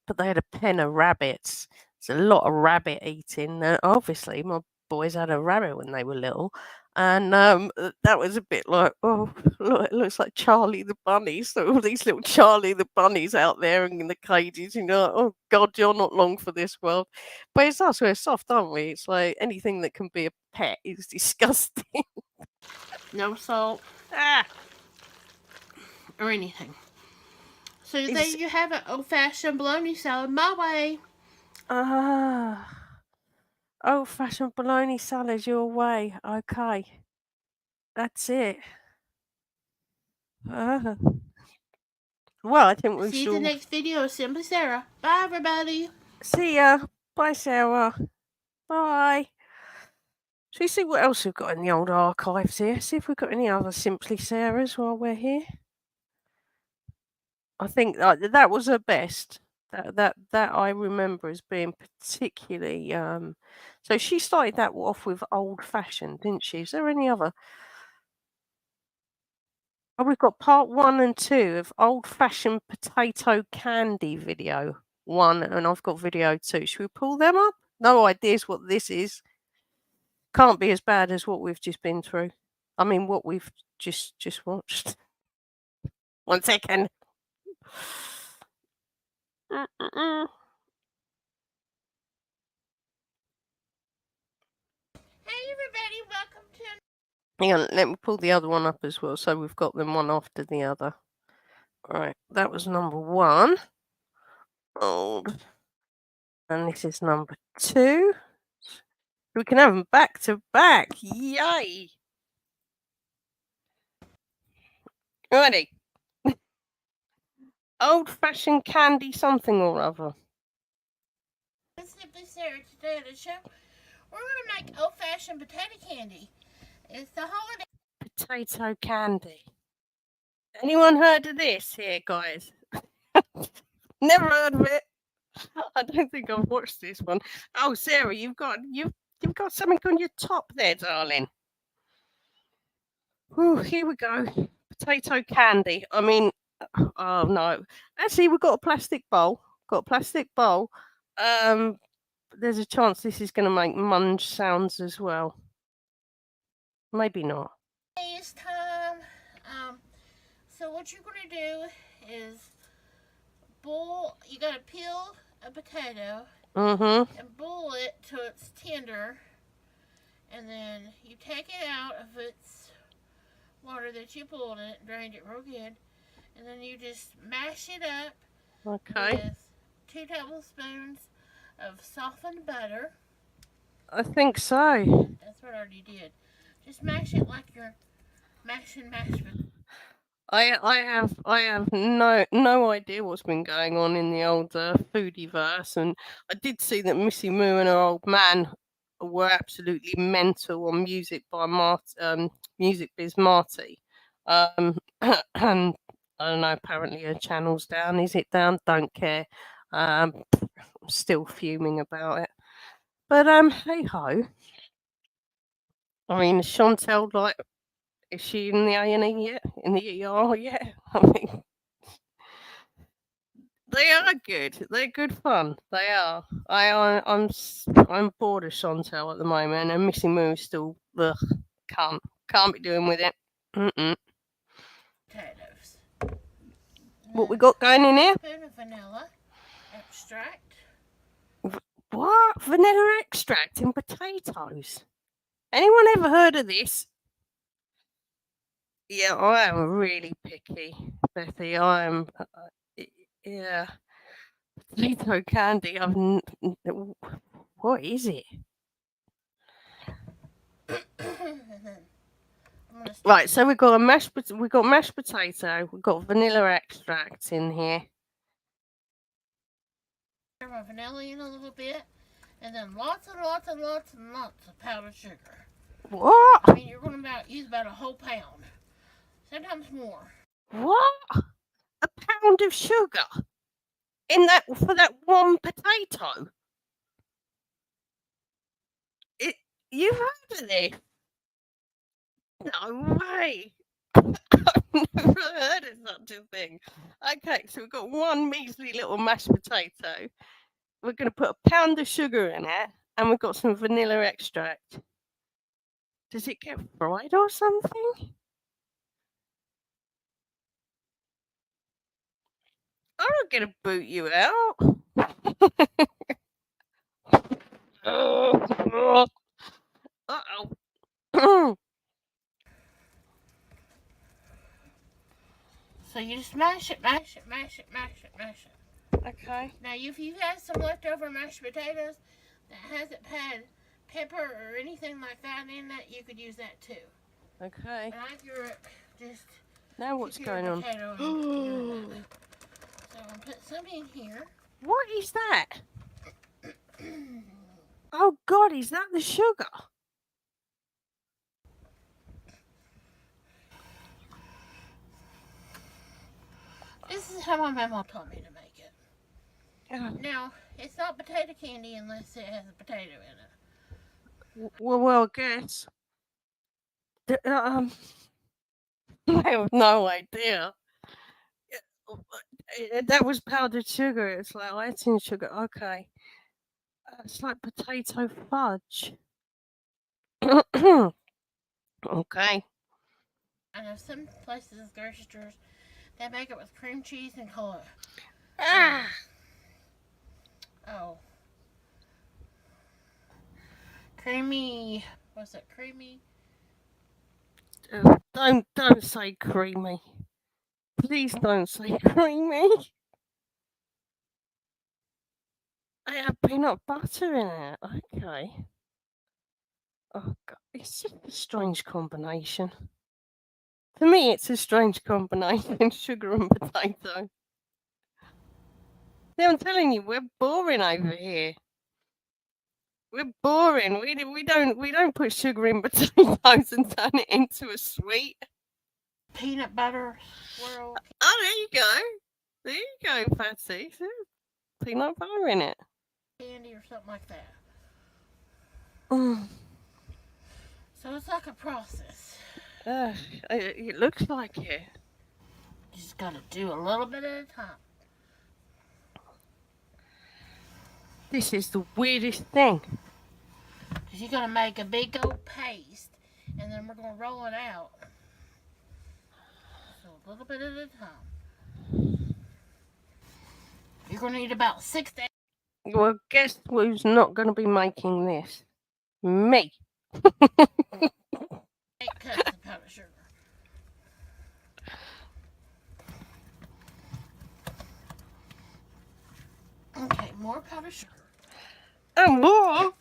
But they had a pen of rabbits. There's a lot of rabbit eating. Obviously, my boys had a rabbit when they were little. And that was a bit like, oh, look, it looks like Charlie the Bunny. So all these little Charlie the Bunnies out there in the cages, you know, oh God, you're not long for this world. But it's us, we're soft, aren't we? It's like anything that can be a pet is disgusting. No salt Ah, or anything. So there Is- you have an old-fashioned bologna salad my way. old-fashioned bologna salad your way. Okay. That's it. Ah. Well, I think we See you in the should next video of Simply Sarah. Bye, everybody. see ya. Bye, Sarah. Bye. Shall we see what else we've got in the old archives here? See if we've got any other Simply Sarahs while we're here. I think that was her best. That I remember as being particularly. So she started that off with old fashioned, didn't she? Is there any other? Oh, we've got part 1 and 2 of old fashioned potato candy video 1, and I've got video 2. Should we pull them up? No ideas what this is. Can't be as bad as what we've just been through. I mean, what we've just watched. 1 second. Mm-mm-mm. Hey, everybody. Welcome to... Hang on, let me pull the other one up as well, so we've got them one after the other. Right, that was number 1. Old. And this is number 2. We can have them back to back. Yay! Ready? Old-fashioned candy something or other. Simply Sarah. Today on the show, we're going to make old-fashioned potato candy. It's the holiday. Potato candy. Anyone heard of this here, guys? Never heard of it. I don't think I've watched this one. Oh, Sarah, you've got something on your top there, darling. Ooh, here we go. Potato candy. I mean, oh no. Actually, we've got a plastic bowl. There's a chance this is going to make munge sounds as well. Maybe not. It's time. So what you're going to do is boil. You got to peel a potato Mm-hmm. and boil it till it's tender, and then you take it out of its water that you boiled it, drained it real good, and then you just mash it up Okay. with 2 tablespoons of softened butter. I think so. That's what I already did. Just mash it like you're mashing mashed potatoes. I have no idea what's been going on in the old foodieverse, and I did see that Missy Moo and her old man were absolutely mental on music by Music Biz Marty. And I don't know. Apparently, her channel's down. Is it down? Don't care. I'm still fuming about it. But hey ho. I mean, Chantel, like, is she in the A&E yet? In the ER yet? I mean, they are good. They're good fun. They are. I'm bored of Chantel at the moment, and Missy Moo still can't be doing with it. Mm-mm. Potatoes. What we got going in here? A spoon of vanilla extract. What? Vanilla extract in potatoes? Anyone ever heard of this? Yeah, I am really picky, Bethy. I am. Yeah. Potato candy. What is it? Right, so we've got mashed potato, we've got vanilla extract in here. My vanilla in a little bit, and then lots and lots and lots and lots of powdered sugar. What? I mean, you're going to use about a whole pound, sometimes more. What? A pound of sugar in that for that one potato? You've heard of this? No way. Never heard of such a thing. Okay, so we've got one measly little mashed potato. We're going to put a pound of sugar in it, and we've got some vanilla extract. Does it get fried or something? I'm not going to boot you out. Uh-oh. So you just mash it, mash it, mash it, mash it, mash it. Okay. Now, if you have some leftover mashed potatoes that hasn't had pepper or anything like that in it, you could use that too. Okay. But I grew up just. Now what's keep your going on? potato in that. So I'm gonna put some in here. What is that? Oh God, is that the sugar? This is how my mama taught me to make it. Oh. Now, it's not potato candy unless it has a potato in it. Well, I guess. I have no idea. That was powdered sugar. It's like icing sugar. Okay. It's like potato fudge. Okay. I know some places, grocery stores, they make it with cream cheese and color. Ah. Oh. Creamy. What's it? Creamy? Don't say creamy. Please don't say creamy. I have peanut butter in it. Okay. Oh God, it's just a strange combination. For me, it's a strange combination: sugar and potato. See, I'm telling you, we're boring over here. We're boring. We don't put sugar in potatoes and turn it into a sweet. Peanut butter swirl. Oh, there you go. There you go, Patsy. See, peanut butter in it. Candy or something like that. Mm. So it's like a process. It looks like it. You just gotta do a little bit at a time. This is the weirdest thing. Because you're gonna make a big old paste and then we're gonna roll it out. So a little bit at a time. You're gonna need about 6 to 8. Well, guess who's not going to be making this? Me. 8 cups of powdered sugar. Okay, more powdered sugar. And more?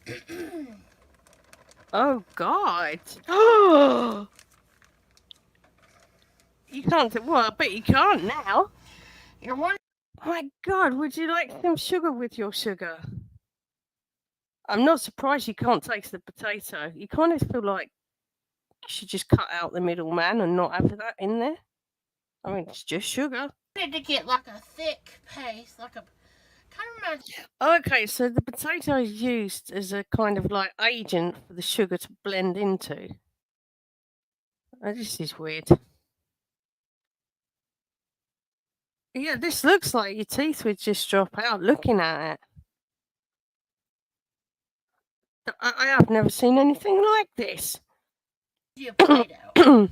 Oh, God. Oh! You can't. Well, I bet you can't now. You're one. Oh, my God, would you like some sugar with your sugar? I'm not surprised you can't taste the potato. You kind of feel like you should just cut out the middleman and not have that in there. I mean, it's just sugar. I need to get like a thick paste, like a kind of reminds. Okay, so the potato is used as a kind of like agent for the sugar to blend into. Oh, this is weird. Yeah, this looks like your teeth would just drop out looking at it. I have never seen anything like this. You Play-Doh.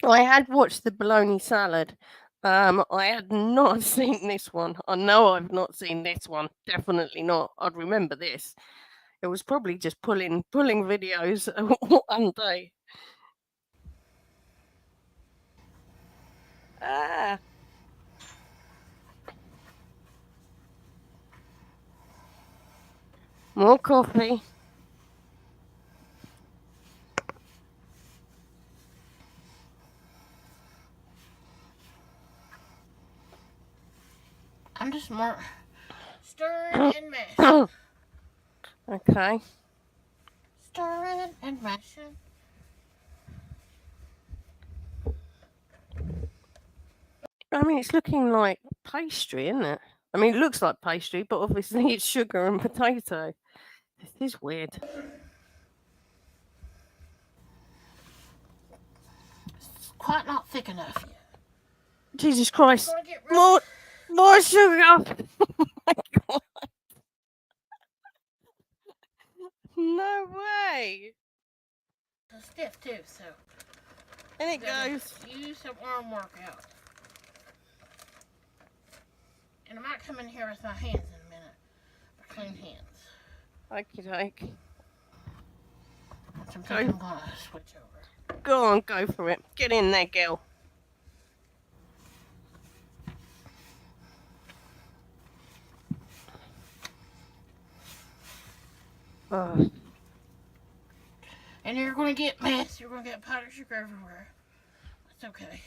I had watched the bologna salad. I had not seen this one. I know I've not seen this one. Definitely not. I'd remember this. It was probably just pulling videos one day. Ah. More coffee. I'm just more stirring and mashing. Okay. Stirring and mashing. I mean, it's looking like pastry, isn't it? I mean, it looks like pastry, but obviously it's sugar and potato. This is weird. It's quite not thick enough yet. Jesus Christ. Gonna get rid More sugar. Oh my God. No way. It's stiff too, so And it gotta goes. use some arm workout. And I might come in here with my hands in a minute for clean hands. Okie doke. Which I'm thinking I'm gonna switch over. Go on, go for it. Get in there, girl. Oh. And you're gonna get mess. You're gonna get powdered sugar everywhere. That's okay.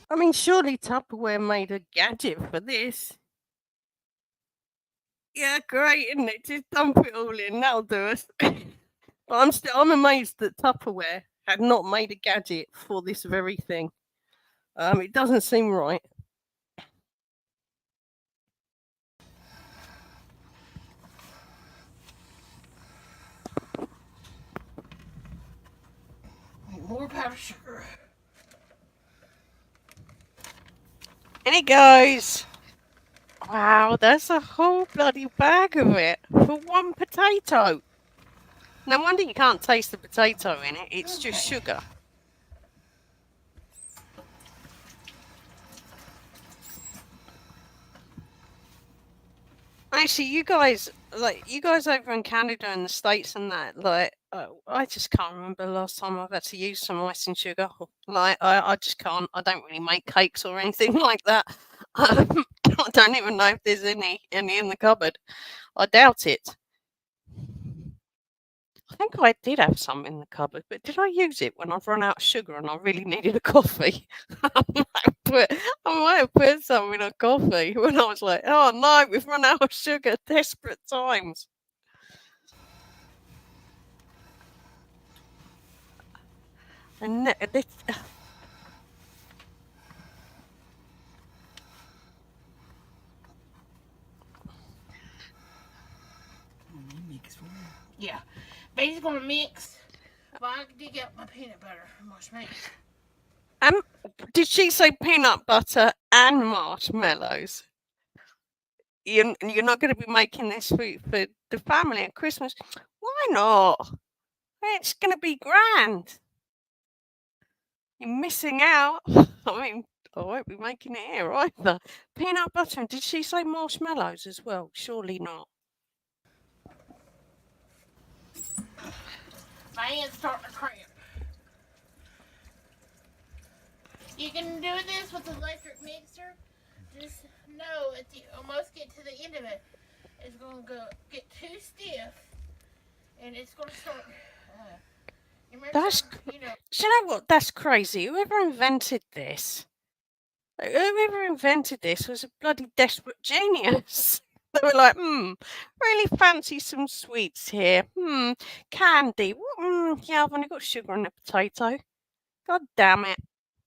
I mean, surely Tupperware made a gadget for this. Yeah, great, isn't it? Just dump it all in. That'll do us. But I'm amazed that Tupperware had not made a gadget for this very thing. It doesn't seem right. More powdered sugar. And it goes. Wow, that's a whole bloody bag of it for one potato. No wonder you can't taste the potato in it. It's just sugar. Actually, you guys over in Canada and the States and that, I just can't remember the last time I've had to use some icing sugar. I just can't. I don't really make cakes or anything like that. I don't even know if there's any in the cupboard. I doubt it. I think I did have some in the cupboard, but did I use it when I've run out of sugar and I really needed a coffee? I might have put some in a coffee when I was like, oh no, we've run out of sugar, desperate times. And this, Yeah. Baby's gonna mix. Well, I dig out my peanut butter and marshmallows. Did she say peanut butter and marshmallows? You're not going to be making this for the family at Christmas? Why not? It's going to be grand. You're missing out. I mean, I won't be making it here either. Peanut butter. And did she say marshmallows as well? Surely not. My hand's starting to cramp. You can do this with an electric mixer. Just know at the almost get to the end of it, it's gonna get too stiff, and it's gonna start. Do you know what? That's crazy. Whoever invented this was a bloody desperate genius. They were like, really fancy some sweets here. Candy. Yeah, I've only got sugar and a potato. God damn it.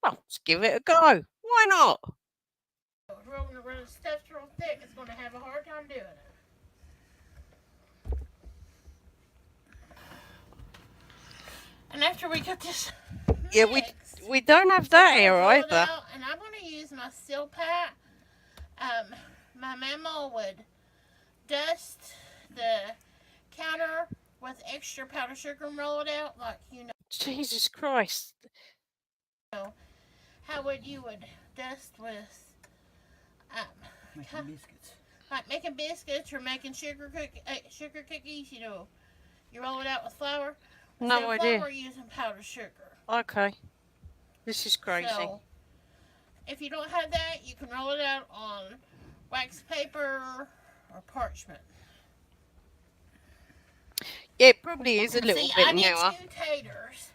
Well, let's give it a go. Why not? When the stuff's real thick, it's going to have a hard time doing it. And after we got this Yeah, we don't have that here either. Out, and I'm going to use my Seal Pat. My mama would dust the counter with extra powdered sugar and roll it out, like Jesus Christ. How you would dust with making biscuits. Like making biscuits or making sugar cookies, you roll it out with flour. No idea. Flour, using powdered sugar. Okay. This is crazy. So, if you don't have that, you can roll it out on wax paper or parchment. Yeah, it probably is a little bit newer. I did 2 taters.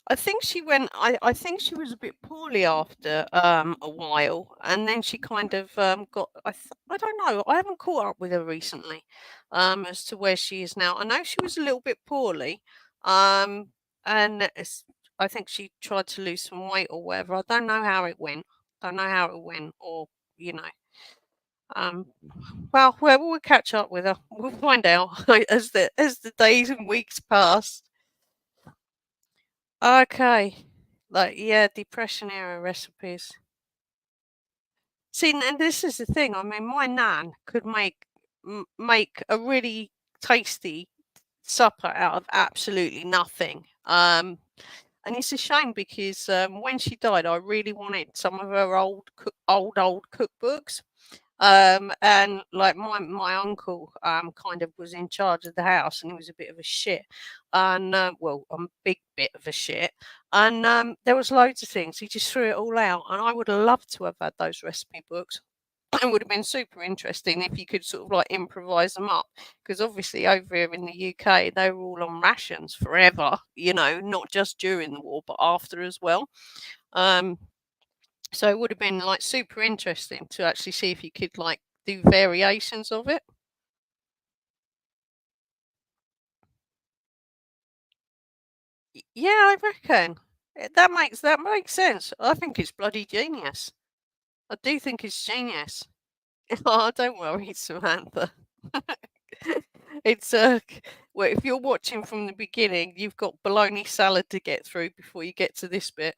I think she went. I think she was a bit poorly after a while, and then she kind of got. I don't know. I haven't caught up with her recently, as to where she is now. I know she was a little bit poorly, and I think she tried to lose some weight or whatever. I don't know how it went. Or Well, we'll catch up with her. We'll find out as the days and weeks pass. Okay, like yeah, depression era recipes. See, and this is the thing. I mean, my nan could make a really tasty supper out of absolutely nothing. And it's a shame because when she died, I really wanted some of her old cookbooks. And like my uncle kind of was in charge of the house, and he was a bit of a shit, and well, a big bit of a shit. And there was loads of things. He just threw it all out, and I would have loved to have had those recipe books. It would have been super interesting if you could sort of like improvise them up, because obviously over here in the UK they were all on rations forever, not just during the war but after as well. So it would have been like super interesting to actually see if you could like do variations of it. Yeah, I reckon that makes sense. I think it's bloody genius. I do think it's genius. Oh, don't worry, Samantha. It's well, if you're watching from the beginning, you've got bologna salad to get through before you get to this bit.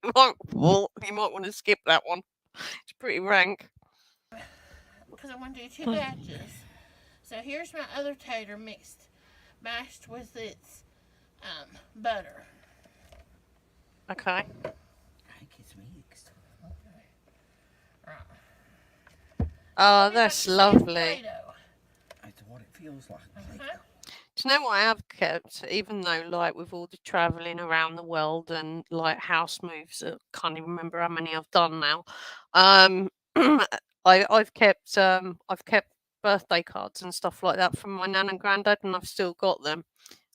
you might want to skip that one. It's pretty rank. Because I want to do 2 batches. So here's my other tater mashed with its butter. Okay. I think it's mixed. Okay. Right. Oh, that's lovely. Play-Doh. That's what it feels like. Uh-huh. Do you know what I have kept, even though like with all the traveling around the world and like house moves, I can't even remember how many I've done now. I've kept birthday cards and stuff like that from my nan and granddad, and I've still got them.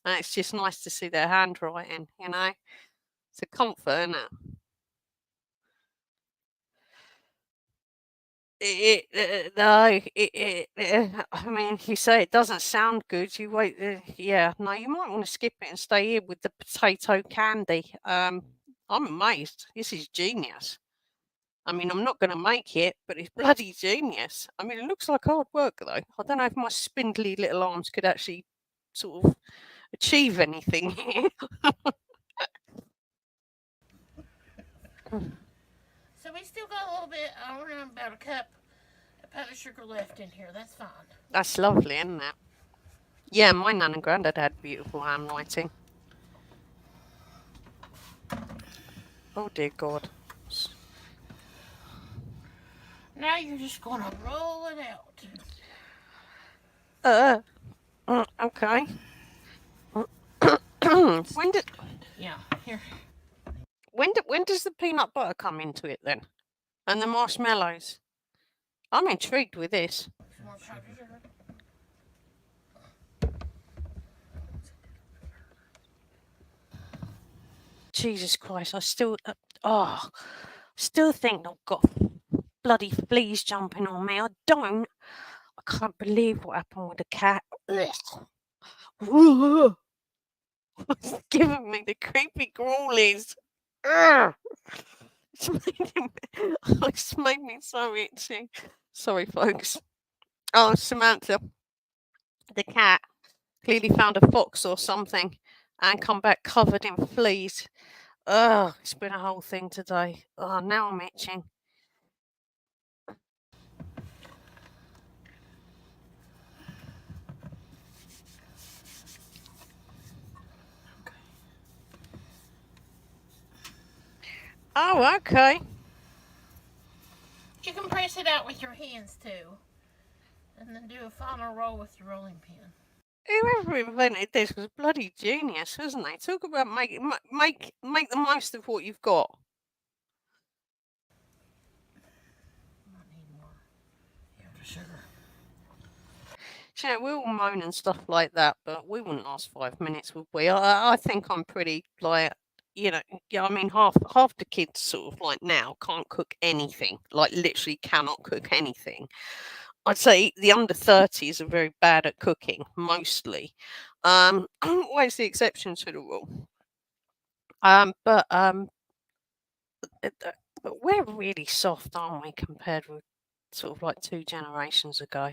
And it's just nice to see their handwriting, It's a comfort, isn't it? I mean, you say it doesn't sound good. You wait, yeah. No, you might want to skip it and stay here with the potato candy. I'm amazed. This is genius. I mean, I'm not going to make it, but it's bloody genius. I mean, it looks like hard work, though. I don't know if my spindly little arms could actually sort of achieve anything here. So we still got a little bit, I don't know, about a cup of powdered sugar left in here. That's fine. That's lovely, isn't it? Yeah, my nan and granddad had beautiful handwriting. Oh, dear God. Now you're just going to roll it out. Okay. Yeah, here. When does the peanut butter come into it then? And the marshmallows? I'm intrigued with this. Some more powdered sugar. Jesus Christ, I still think I've got bloody fleas jumping on me. I don't. I can't believe what happened with the cat. It's giving me the creepy crawlies. It's made me so itchy. Sorry, folks. Oh, Samantha, the cat clearly found a fox or something and come back covered in fleas. Oh, it's been a whole thing today. Oh, now I'm itching. Oh, okay. You can press it out with your hands too. And then do a final roll with your rolling pin. Whoever invented this was bloody genius, wasn't they? Talk about make the most of what you've got. Might need more. Yeah, the sugar. You know, we all moan and stuff like that, but we wouldn't last 5 minutes, would we? I think I'm pretty like, yeah. I mean, half the kids sort of like now can't cook anything, like literally cannot cook anything. I'd say the under 30s are very bad at cooking, mostly. Always the exception to the rule. But we're really soft, aren't we, compared with sort of like 2 generations ago.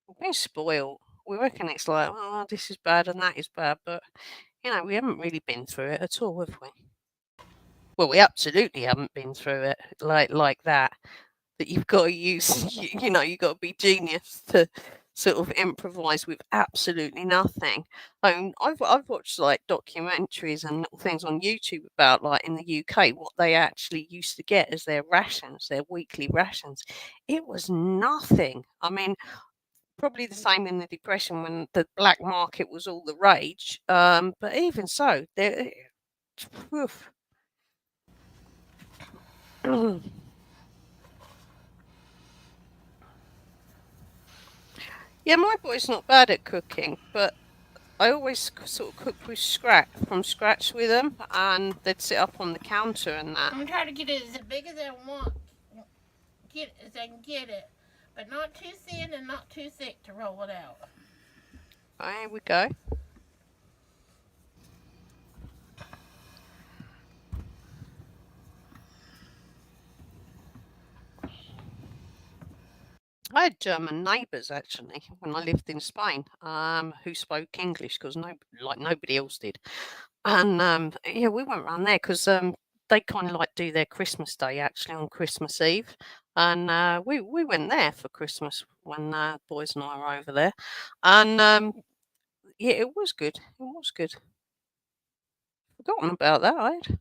We've been spoiled. We reckon it's like, oh, this is bad and that is bad, but you know, we haven't really been through it at all, have we? Well, we absolutely haven't been through it like that. That you've got to use, you know, you've got to be genius to sort of improvise with absolutely nothing. I've watched like documentaries and little things on YouTube about like in the UK what they actually used to get as their rations, their weekly rations. It was nothing. I mean, probably the same in the Depression when the black market was all the rage. But even so, there. Yeah, my boy's not bad at cooking, but I always sort of cook from scratch with them, and they'd sit up on the counter and that. I'm gonna try to get it as big as I want, as I can get it, but not too thin and not too thick to roll it out. Here we go. I had German neighbours actually when I lived in Spain, who spoke English because nobody else did, and yeah, we went round there because they kind of like do their Christmas Day actually on Christmas Eve, and we went there for Christmas when boys and I were over there, and yeah, it was good. It was good. Forgotten about that, I'd.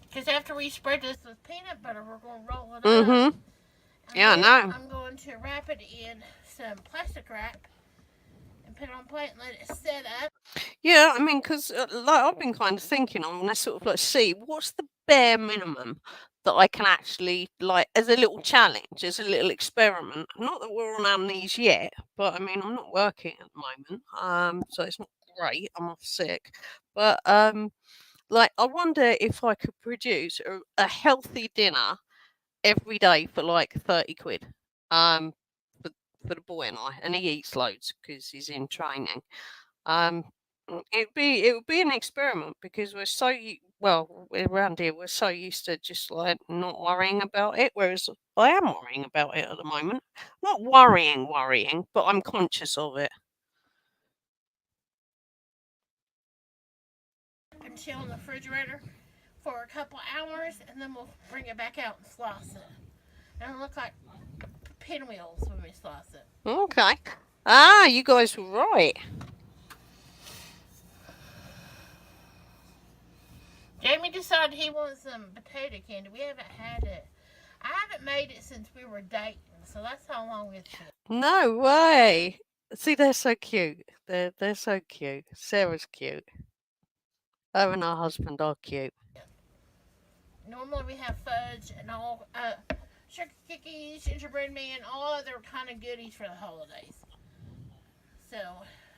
Because after we spread this with peanut butter, we're going to roll it up. Mm-hmm. Yeah, I know. I'm going to wrap it in some plastic wrap and put it on a plate and let it set up. Yeah, I mean, because like I've been kind of thinking, I want to sort of like see what's the bare minimum that I can actually like as a little challenge, as a little experiment. Not that we're on our knees yet, but I mean, I'm not working at the moment, so it's not great. I'm off sick, but like I wonder if I could produce a healthy dinner every day for like 30 quid. For the boy and I, and he eats loads because he's in training. It would be an experiment because we're so well around here. We're so used to just like not worrying about it. Whereas I am worrying about it at the moment. Not worrying, but I'm conscious of it. And chill in the refrigerator for a couple hours, and then we'll bring it back out and slice it. And it'll look like pinwheels when we slice it. Okay. Ah, you guys were right. Jamie decided he wants some potato candy. We haven't had it. I haven't made it since we were dating, so that's how long it's been. No way. See, they're so cute. They're so cute. Sarah's cute. Her and her husband are cute. Normally we have fudge and all sugar cookies, gingerbread man, all other kind of goodies for the holidays. So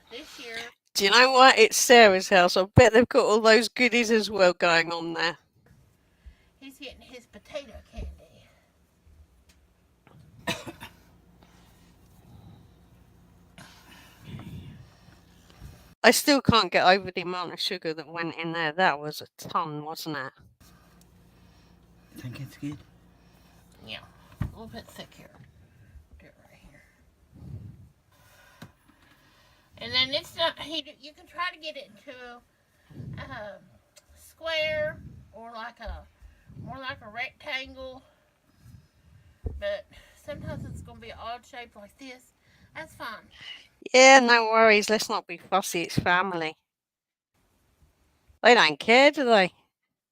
this year, Do you know what? It's Sarah's house. I bet they've got all those goodies as well going on there. he's getting his potato candy. I still can't get over the amount of sugar that went in there. That was a ton, wasn't it? I think it's good. Yeah, a little bit thick here. Do it right here. And then it's not. You can try to get it into a square or more like a rectangle. But sometimes it's going to be an odd shape like this. That's fine. Yeah, no worries. Let's not be fussy. It's family. They don't care, do they?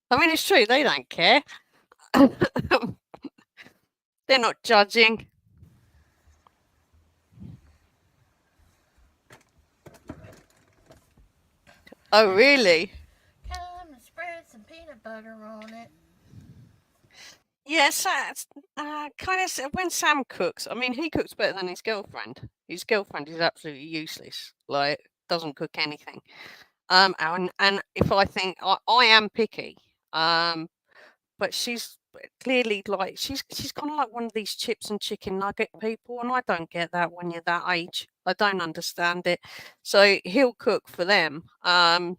I mean, it's true. They don't care. They're not judging. Oh, really? Come and spread some peanut butter on it. Yes, kind of when Sam cooks. I mean, he cooks better than his girlfriend. His girlfriend is absolutely useless. Like, doesn't cook anything. And if I think I am picky, but she's clearly like she's kind of like one of these chips and chicken nugget people, and I don't get that when you're that age. I don't understand it. So he'll cook for them, and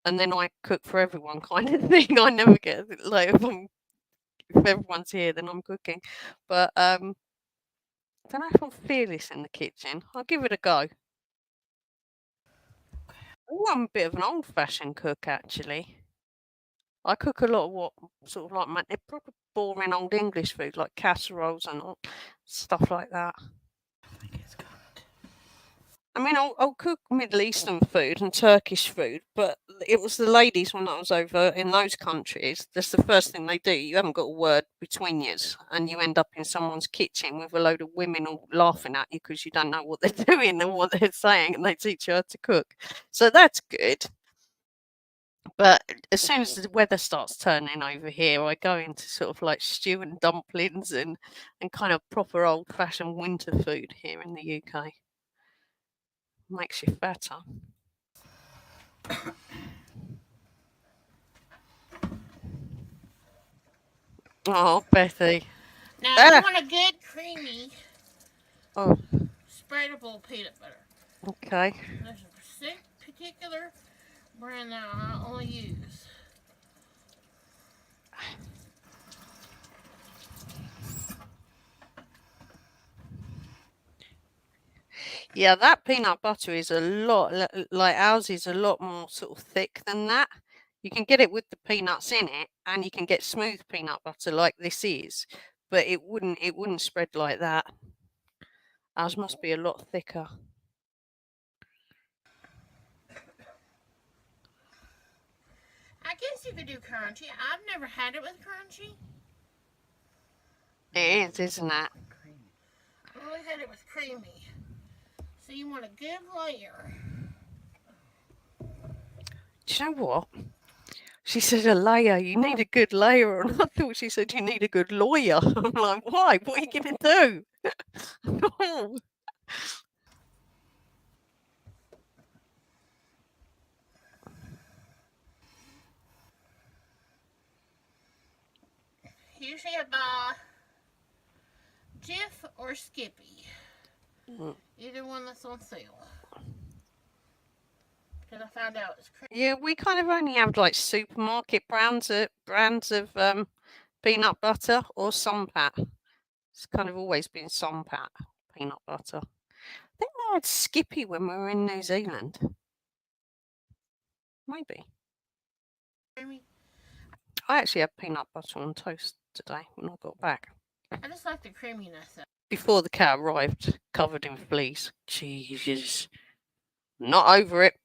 then I cook for everyone, kind of thing. I never get like if I'm if everyone's here, then I'm cooking. But I don't know if I'm fearless in the kitchen. I'll give it a go. I'm a bit of an old-fashioned cook, actually. I cook a lot of what sort of like proper boring old English food, like casseroles and stuff like that. I think it's cooked. I mean, I'll cook Middle Eastern food and Turkish food, but it was the ladies when I was over in those countries. That's the first thing they do. You haven't got a word between yous, and you end up in someone's kitchen with a load of women all laughing at you because you don't know what they're doing and what they're saying, and they teach you how to cook. So that's good. But as soon as the weather starts turning over here, I go into sort of like stew and dumplings and kind of proper old-fashioned winter food here in the UK. Makes you fatter. Oh, Bethy. Now, if you want a good creamy Oh, spreadable peanut butter, okay. there's a particular brand that I only use. Yeah, that peanut butter is a lot, like ours is a lot more sort of thick than that. You can get it with the peanuts in it, and you can get smooth peanut butter like this is, but it wouldn't spread like that. Ours must be a lot thicker. I guess you could do crunchy. I've never had it with crunchy. It is, isn't it? I've only had it with creamy. So you want a good layer. Do you know what? She said a layer. You need a good layer, and I thought she said you need a good lawyer. I'm like, why? What are you gonna do? No. Usually I buy Jif or Skippy. Either one that's on sale. Because I found out it's crazy. Yeah, we kind of only have like supermarket brands of peanut butter or Sunpat. It's kind of always been Sunpat peanut butter. I think I had Skippy when we were in New Zealand. Maybe. I actually had peanut butter on toast today when I got back. I just like the creaminess of it. Before the cat arrived, covered in fleas. Jesus. Not over it.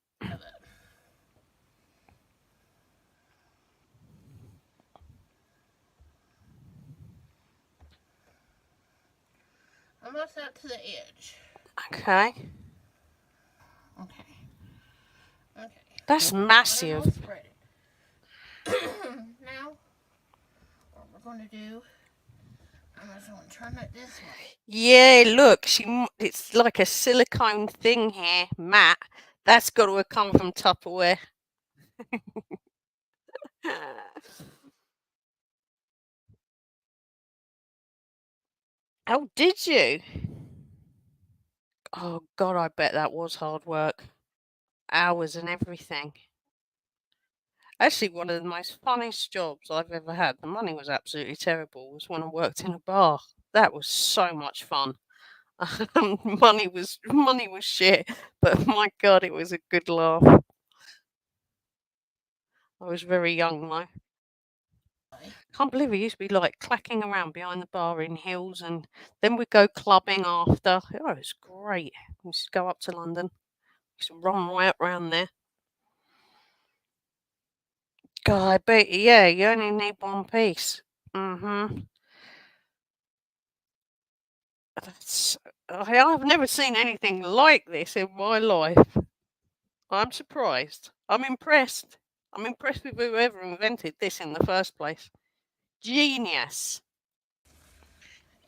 Almost up to the edge. Okay. Okay. That's massive. Spread it. Now, what we're going to do, I'm just going to turn it this way. Yeah, look, it's like a silicone thing here, Matt. That's got to have come from Tupperware. Oh, did you? Oh, God, I bet that was hard work. Hours and everything. Actually, one of the most funniest jobs I've ever had, the money was absolutely terrible, was when I worked in a bar. That was so much fun. Money was shit, but my God, it was a good laugh. I was very young though. Can't believe we used to be like clacking around behind the bar in heels, and then we'd go clubbing after. Oh, it was great. We used to go up to London. We used to run right around there. God, I bet yeah, you only need one piece. Mm-hmm. I've never seen anything like this in my life. I'm surprised. I'm impressed. I'm impressed with whoever invented this in the first place. Genius.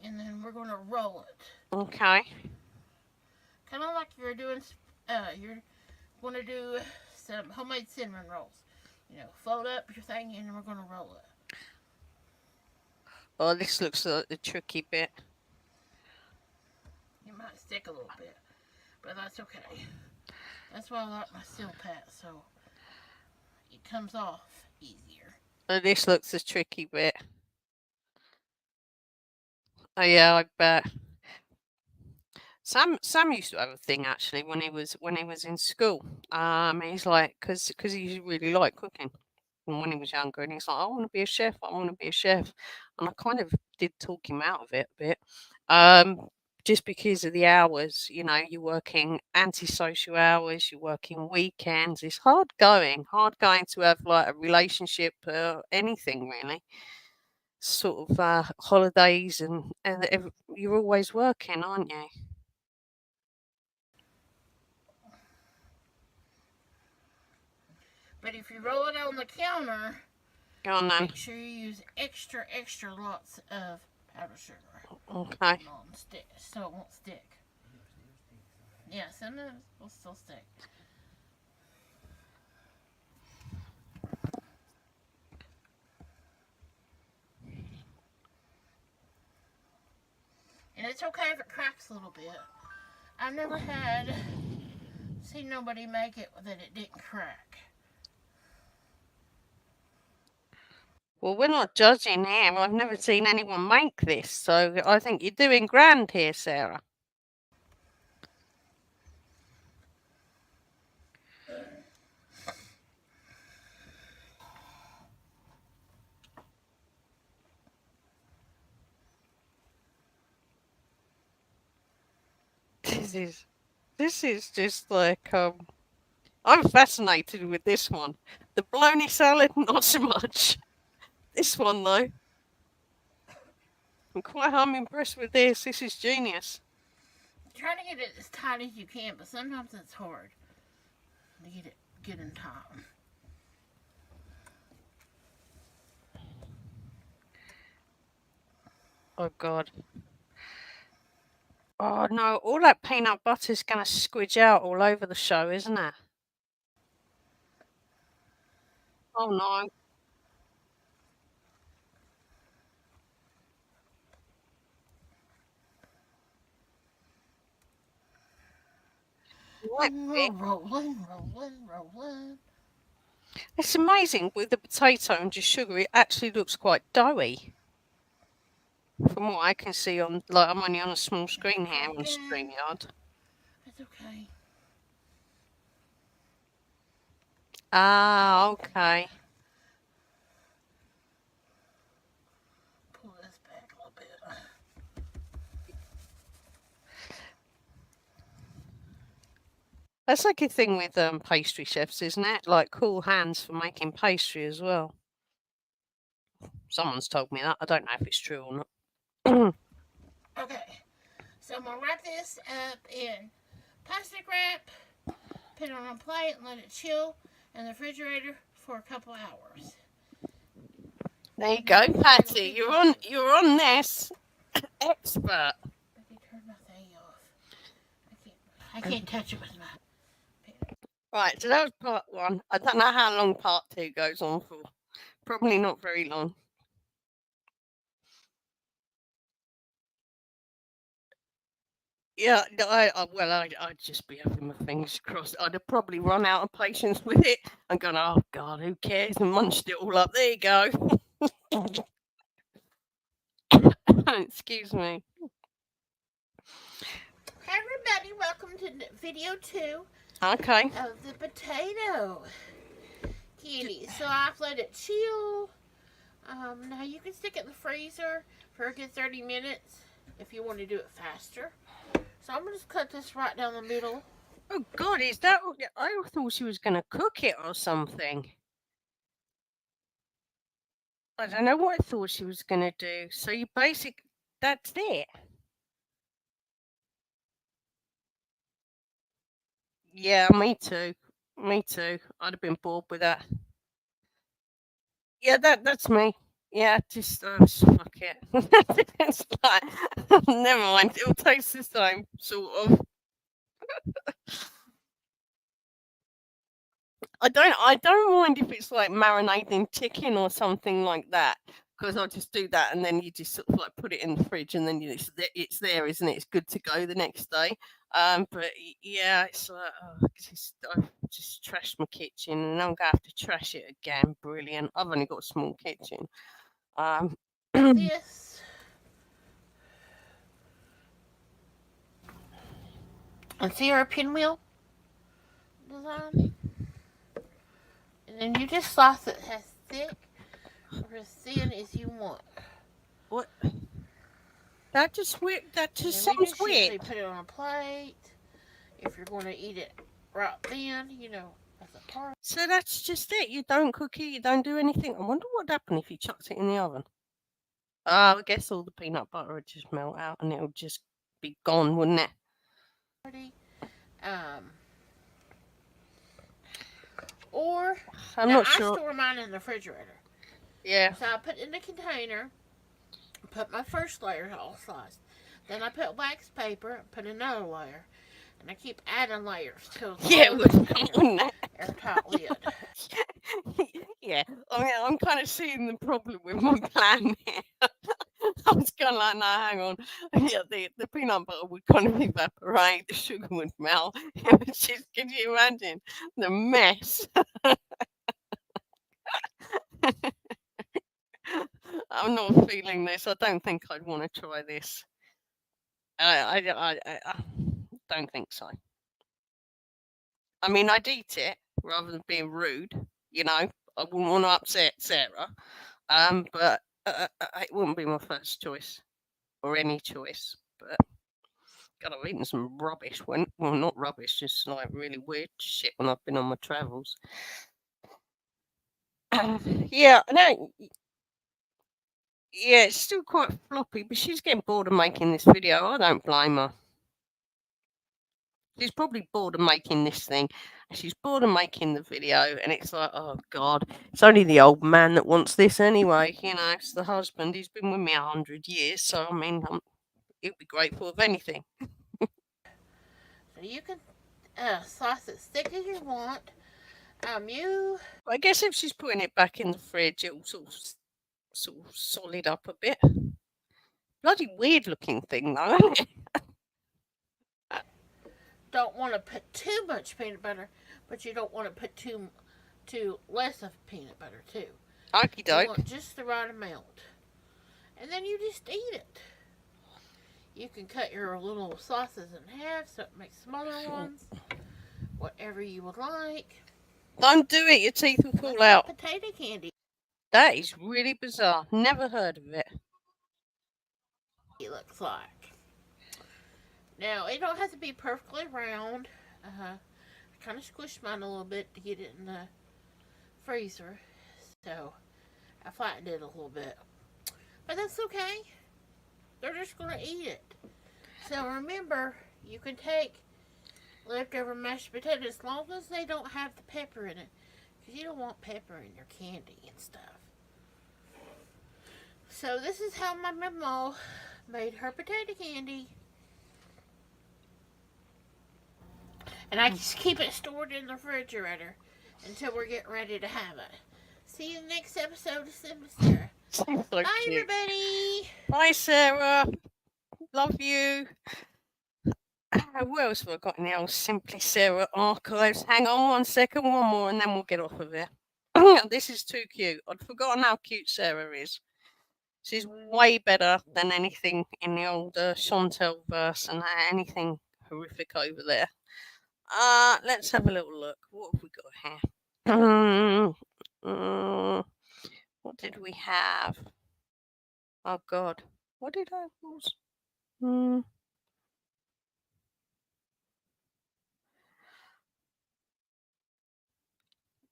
And then we're going to roll it. Okay. Kind of like you're going to do some homemade cinnamon rolls. You know, fold up your thing and we're going to roll it. Oh, this looks like the tricky bit. It might stick a little bit, but that's okay. That's why I like my steel pat, so it comes off easier. Oh, this looks the tricky bit. Oh yeah, I bet. Sam used to have a thing actually when he was in school. He's like because he really liked cooking, and when he was younger, and he's like, I want to be a chef. I want to be a chef, and I kind of did talk him out of it a bit. Just because of the hours, you know, you're working antisocial hours, you're working weekends. It's hard going to have like a relationship, anything really. Sort of holidays and you're always working, aren't you? But if you roll it on the counter, Go on then. make sure you use extra lots of powdered sugar. Okay. Non-stick, so it won't stick. Yeah, sometimes it will still stick. And it's okay if it cracks a little bit. I've never seen nobody make it that it didn't crack. Well, we're not judging him. I've never seen anyone make this, so I think you're doing grand here, Sarah. This is just like I'm fascinated with this one. The bologna salad, not so much. This one though, I'm impressed with this. This is genius. Try to get it as tight as you can, but sometimes it's hard to get in tight. Oh God. Oh no, all that peanut butter is going to squidge out all over the show, isn't it? Oh no. Right, Rolling. it's amazing with the potato and just sugar, it actually looks quite doughy. From what I can see on, like, I'm only on a small screen here on StreamYard. It's okay. Ah, okay. Pull this back a little bit. That's like a thing with pastry chefs, isn't it? Like cool hands for making pastry as well. Someone's told me that. I don't know if it's true or not. Okay, so I'm gonna wrap this up in plastic wrap, put it on a plate, and let it chill in the refrigerator for a couple hours. There you go, Patty. You're on this. Expert. Let me turn my thing off. I can't touch it with my. Right, so that was part one. I don't know how long part two goes on for. Probably not very long. Yeah, I'd just be having my fingers crossed. I'd have probably run out of patience with it and gone, oh God, who cares? And munched it all up. There you go. Excuse me. Hi everybody, welcome to video 2 Okay. of the potato candy. So I've let it chill. Now you can stick it in the freezer for a good 30 minutes if you want to do it faster. So I'm going to just cut this right down the middle. Oh God, is that? I thought she was going to cook it or something. I don't know what I thought she was going to do. So you that's it. Yeah, me too. Me too. I'd have been bored with that. Yeah, that's me. Yeah, just fuck it. It's like, never mind. It'll taste the same, sort of. I don't mind if it's like marinating chicken or something like that, because I'll just do that and then you just sort of like put it in the fridge and then it's there, isn't it? It's good to go the next day. But yeah, it's like I've just trashed my kitchen and I'm gonna have to trash it again. Brilliant. I've only got a small kitchen. This And see our pinwheel design? And then you just slice it as thick or as thin as you want. What? That just weird. That And just then we sounds just usually weird. put it on a plate. If you're going to eat it right then, as a part. So that's just it. You don't cook it. You don't do anything. I wonder what would happen if you chucked it in the oven. I guess all the peanut butter would just melt out and it would just be gone, wouldn't it? Or I'm now not I sure. store mine in the refrigerator. Yeah. So I put it in the container, put my first layer all sliced. Then I put wax paper, put another layer, and I keep adding layers till it's Yeah, all wouldn't it? airtight lid. Yeah. I mean, I'm kind of seeing the problem with my plan here. I was kind of like, no, hang on. Yeah, the peanut butter would kind of evaporate, the sugar would melt. It was just, can you imagine the mess? I'm not feeling this. I don't think I'd want to try this. I don't think so. I mean, I'd eat it rather than being rude. I wouldn't want to upset Sarah. But it wouldn't be my first choice or any choice. But God, I've eaten some rubbish. Well, not rubbish, just like really weird shit when I've been on my travels. Yeah, no. Yeah, it's still quite floppy, but she's getting bored of making this video. I don't blame her. She's probably bored of making this thing. She's bored of making the video, and it's like, oh God, it's only the old man that wants this anyway. It's the husband. He's been with me 100 years, so I mean, he'll be grateful of anything. So you can slice it as thick as you want. I guess if she's putting it back in the fridge, it'll sort of solid up a bit. Bloody weird looking thing, though, isn't it? Don't want to put too much peanut butter, but you don't want to put too less of peanut butter too. Okie You doke. want just the right amount, and then you just eat it. You can cut your little slices in half so it makes smaller ones. Whatever you would like. Don't do it, your teeth will fall That's out. what potato candy That is really bizarre. Never heard of it. looks like. Now, it don't have to be perfectly round. I kind of squished mine a little bit to get it in the freezer. So, I flattened it a little bit. But that's okay. They're just going to eat it. So, remember, you can take leftover mashed potatoes as long as they don't have the pepper in it. Because you don't want pepper in your candy and stuff. So, this is how my mama made her potato candy. And I just keep it stored in the refrigerator until we're getting ready to have it. See you in the next episode of Simply Sarah. So Bye, cute. everybody. Bye, Sarah. Love you. What else have I got in the old Simply Sarah archives? Hang on 1 second, one more, and then we'll get off of it. This is too cute. I'd forgotten how cute Sarah is. She's way better than anything in the old Chantel verse and anything horrific over there. Let's have a little look. What have we got here? What did we have? Oh God, what did I was?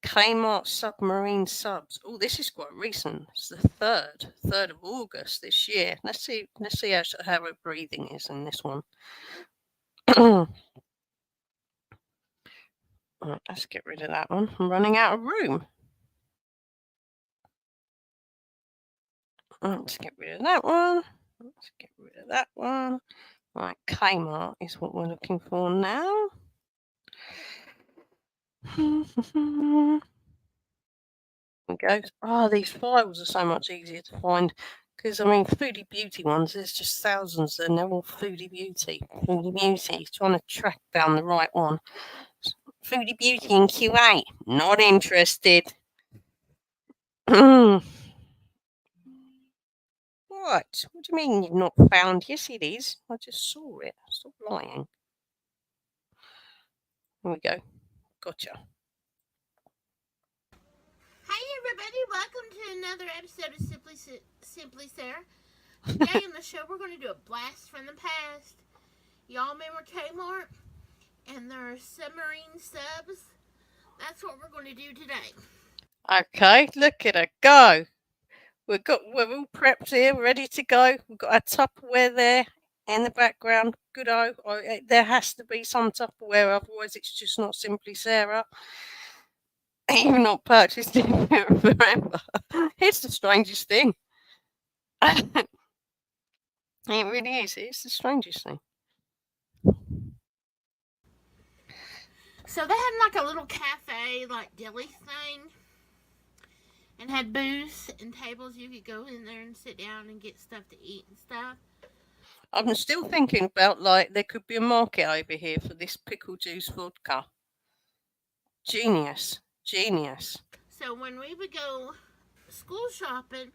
Kmart submarine subs. Oh, this is quite recent. It's the 3rd of August this year. Let's see how her breathing is in this one. Right, let's get rid of that one. I'm running out of room. Let's get rid of that one. Let's get rid of that one. Right, Kmart is what we're looking for now. There we go. Oh, these files are so much easier to find. Because, I mean, Foodie Beauty ones, there's just thousands and they're all Foodie Beauty. Foodie Beauty, trying to track down the right one. Foodie Beauty in Q8, not interested. What? What do you mean you've not found? Yes, it is. I just saw it. Stop lying. Here we go. Gotcha. Hi everybody, welcome to another episode of Simply Sarah. Today on the show we're going to do a blast from the past. Y'all remember Kmart and their submarine subs? That's what we're going to do today. Okay, look at her go. We're all prepped here, ready to go. We've got our Tupperware there in the background. Good there has to be some Tupperware, otherwise it's just not Simply Sarah. You've not purchased it forever. It's the strangest thing. It really is. It's the strangest thing. So they had like a little cafe, like deli thing, and had booths and tables. You could go in there and sit down and get stuff to eat and stuff. I'm still thinking about, like, there could be a market over here for this pickle juice vodka. Genius. So when we would go school shopping,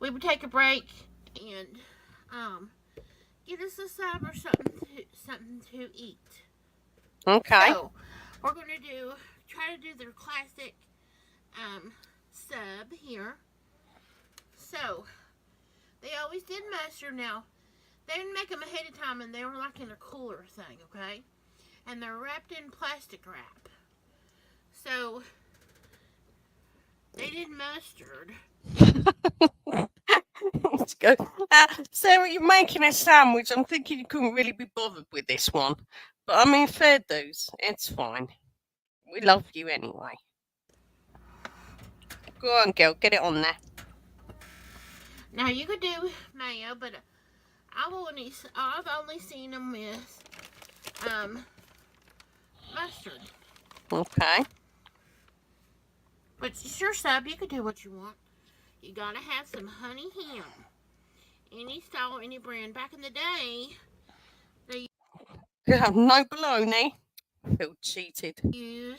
we would take a break and get us a sub or something to eat. Okay. So we're gonna try to do their classic sub here. So they always did mustard. Now they didn't make them ahead of time, and they were like in a cooler thing, okay? And they're wrapped in plastic wrap. So they did mustard. Let's go. Sarah, you're making a sandwich. I'm thinking you couldn't really be bothered with this one. But I mean, fair dues. It's fine. We love you anyway. Go on, girl. Get it on there. Now you could do mayo, but I've only seen them with mustard. Okay. But it's your sub. You could do what you want. You gotta have some honey ham. Any style, any brand. Back in the day, You have no bologna. Feel cheated. I'm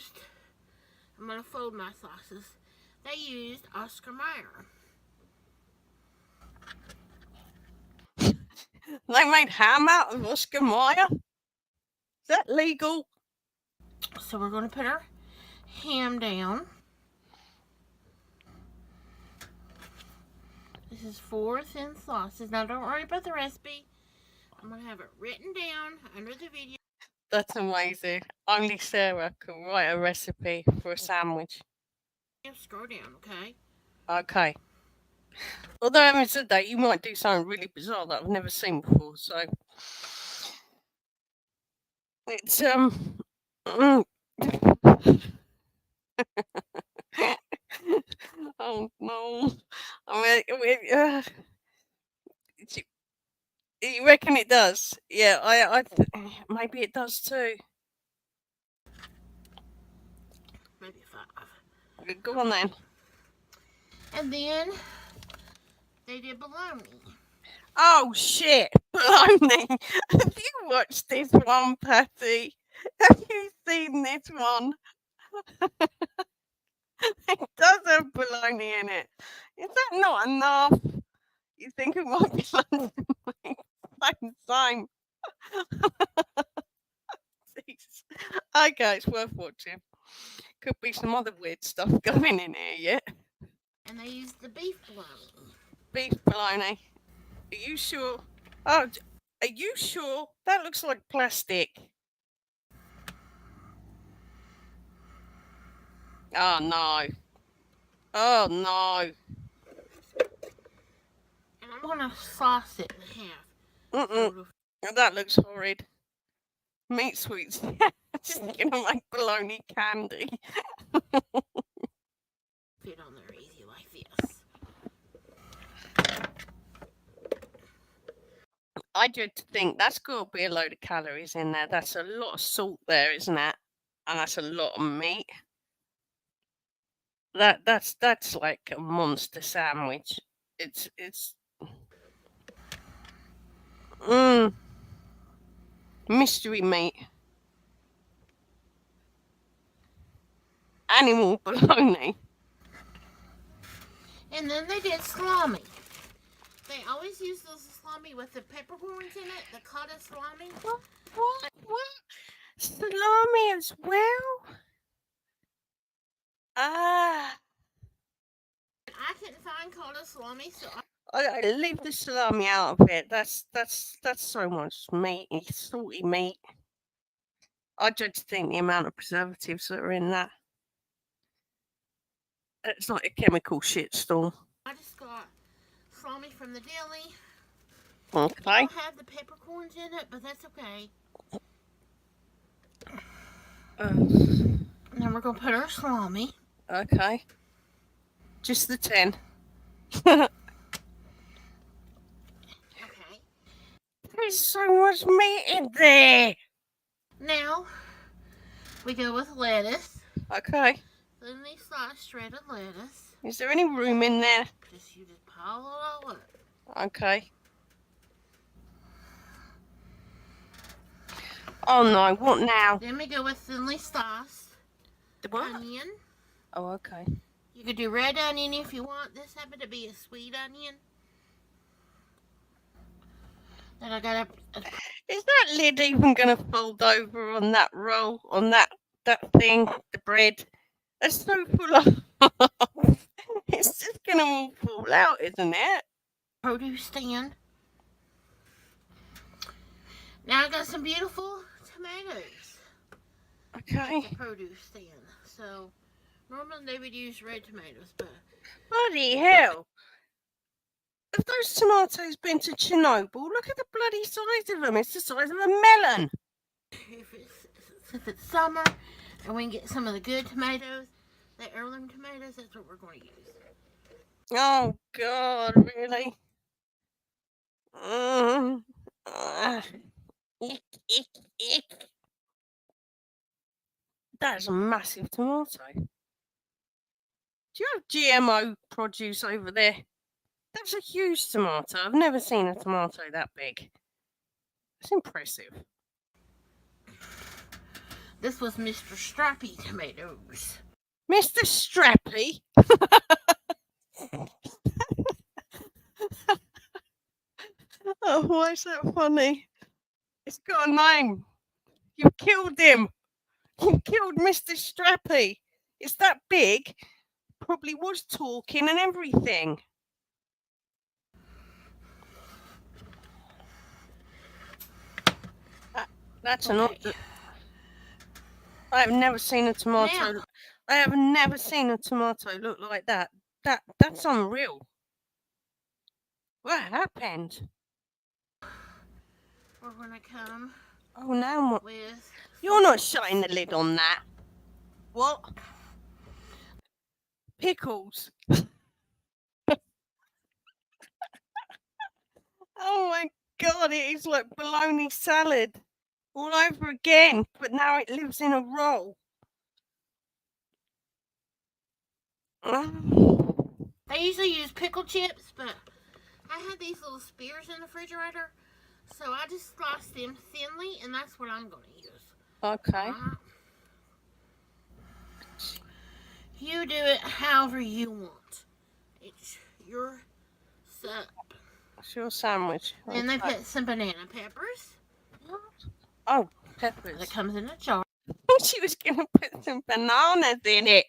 gonna fold my sauces. They used Oscar Mayer. They made ham out of Oscar Mayer? Is that legal? So we're gonna put our ham down. This is 4 thin slices. Now don't worry about the recipe. I'm gonna have it written down under the video. That's amazing. Only Sarah can write a recipe for a sandwich. Scroll down, okay? Okay. Although having said that, you might do something really bizarre that I've never seen before, so it's oh no. I mean, you reckon it does? Yeah, I maybe it does too. Maybe 5. Go on then. And then they did bologna. Oh shit, bologna! Have you watched this one, Patty? Have you seen this one? It does have bologna in it. Is that not enough? You think it might be fun to make same time? Okay, it's worth watching. Could be some other weird stuff going in here yet. And they used the beef bologna. Beef bologna. Are you sure? Oh, are you sure? That looks like plastic. Oh no. Oh no. And I'm gonna sauce it in half. That looks horrid. Meat sweets. Just gonna make bologna candy. Fit on there easy like this. I dread to think that's got to be a load of calories in there. That's a lot of salt there, isn't it? And that's a lot of meat. That's like a monster sandwich. It's mystery meat. Animal bologna. And then they did salami. They always use the salami with the peppercorns in it, the cotta salami. What? Salami as well? Ah. I couldn't find cotta salami, so I leave the salami out of it. That's so much meat, salty meat. I just think the amount of preservatives that are in that. It's like a chemical shitstorm. I just got salami from the deli. It Okay. don't have the peppercorns in it, but that's okay. And then we're gonna put our salami. Okay. Just the 10. Okay. There's so much meat in there. Now we go with lettuce. Okay. Thinly sliced shredded lettuce. Is there any room in there? You just pile it all up. Okay. Oh no, what now? Then we go with thinly sliced The what? onion. Oh, okay. You could do red onion if you want. This happened to be a sweet onion. Then I got Is that lid even going to fold over on that roll, on that thing, the bread? It's so full of. It's just going to all fall out, isn't it? produce stand. Now I got some beautiful tomatoes. Okay. The produce stand. So normally they would use red tomatoes, but Bloody hell. Have those tomatoes been to Chernobyl? Look at the bloody size of them. It's the size of a melon. if it's summer and we can get some of the good tomatoes, the heirloom tomatoes, that's what we're going to use. Oh, God, really? Ick, ick, ick. That's a massive tomato. Do you have GMO produce over there? That's a huge tomato. I've never seen a tomato that big. It's impressive. This was Mr. Strappy tomatoes. Mr. Strappy? Oh, why is that funny? It's got a name. You've killed him. You killed Mr. Strappy. It's that big. Probably was talking and everything. That's an odd. I have never seen a tomato. Now. I have never seen a tomato look like that. That's unreal. What happened? We're gonna come Oh, now what? with. You're not shutting the lid on that. What? Pickles. Oh my God! It is like bologna salad all over again, but now it lives in a roll. They usually use pickle chips, but I had these little spears in the refrigerator, so I just sliced them thinly, and that's what I'm going to use. Okay. You do it however you want. It's your sup. It's your sandwich. Then they put some banana peppers. Oh, peppers. That comes in a jar. She was going to put some bananas in it.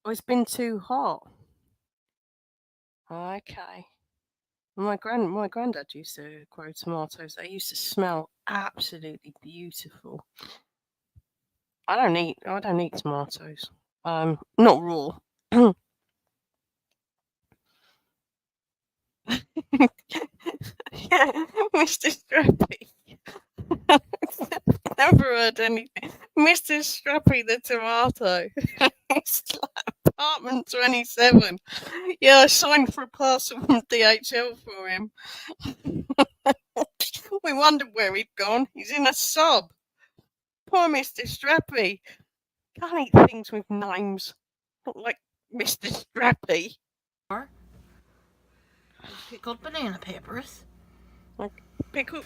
Oh, it's been too hot. Okay. My granddad used to grow tomatoes. They used to smell absolutely beautiful. I don't eat tomatoes. Not raw. Yeah, Mr. Strappy. Never heard anything. Mr. Strappy the tomato. It's like apartment 27. Yeah, I signed for a parcel from DHL for him. We wondered where he'd gone. He's in a sub. Poor Mr. Strappy. Can't eat things with names. Not like Mr. Strappy. Pickled banana peppers. Pickled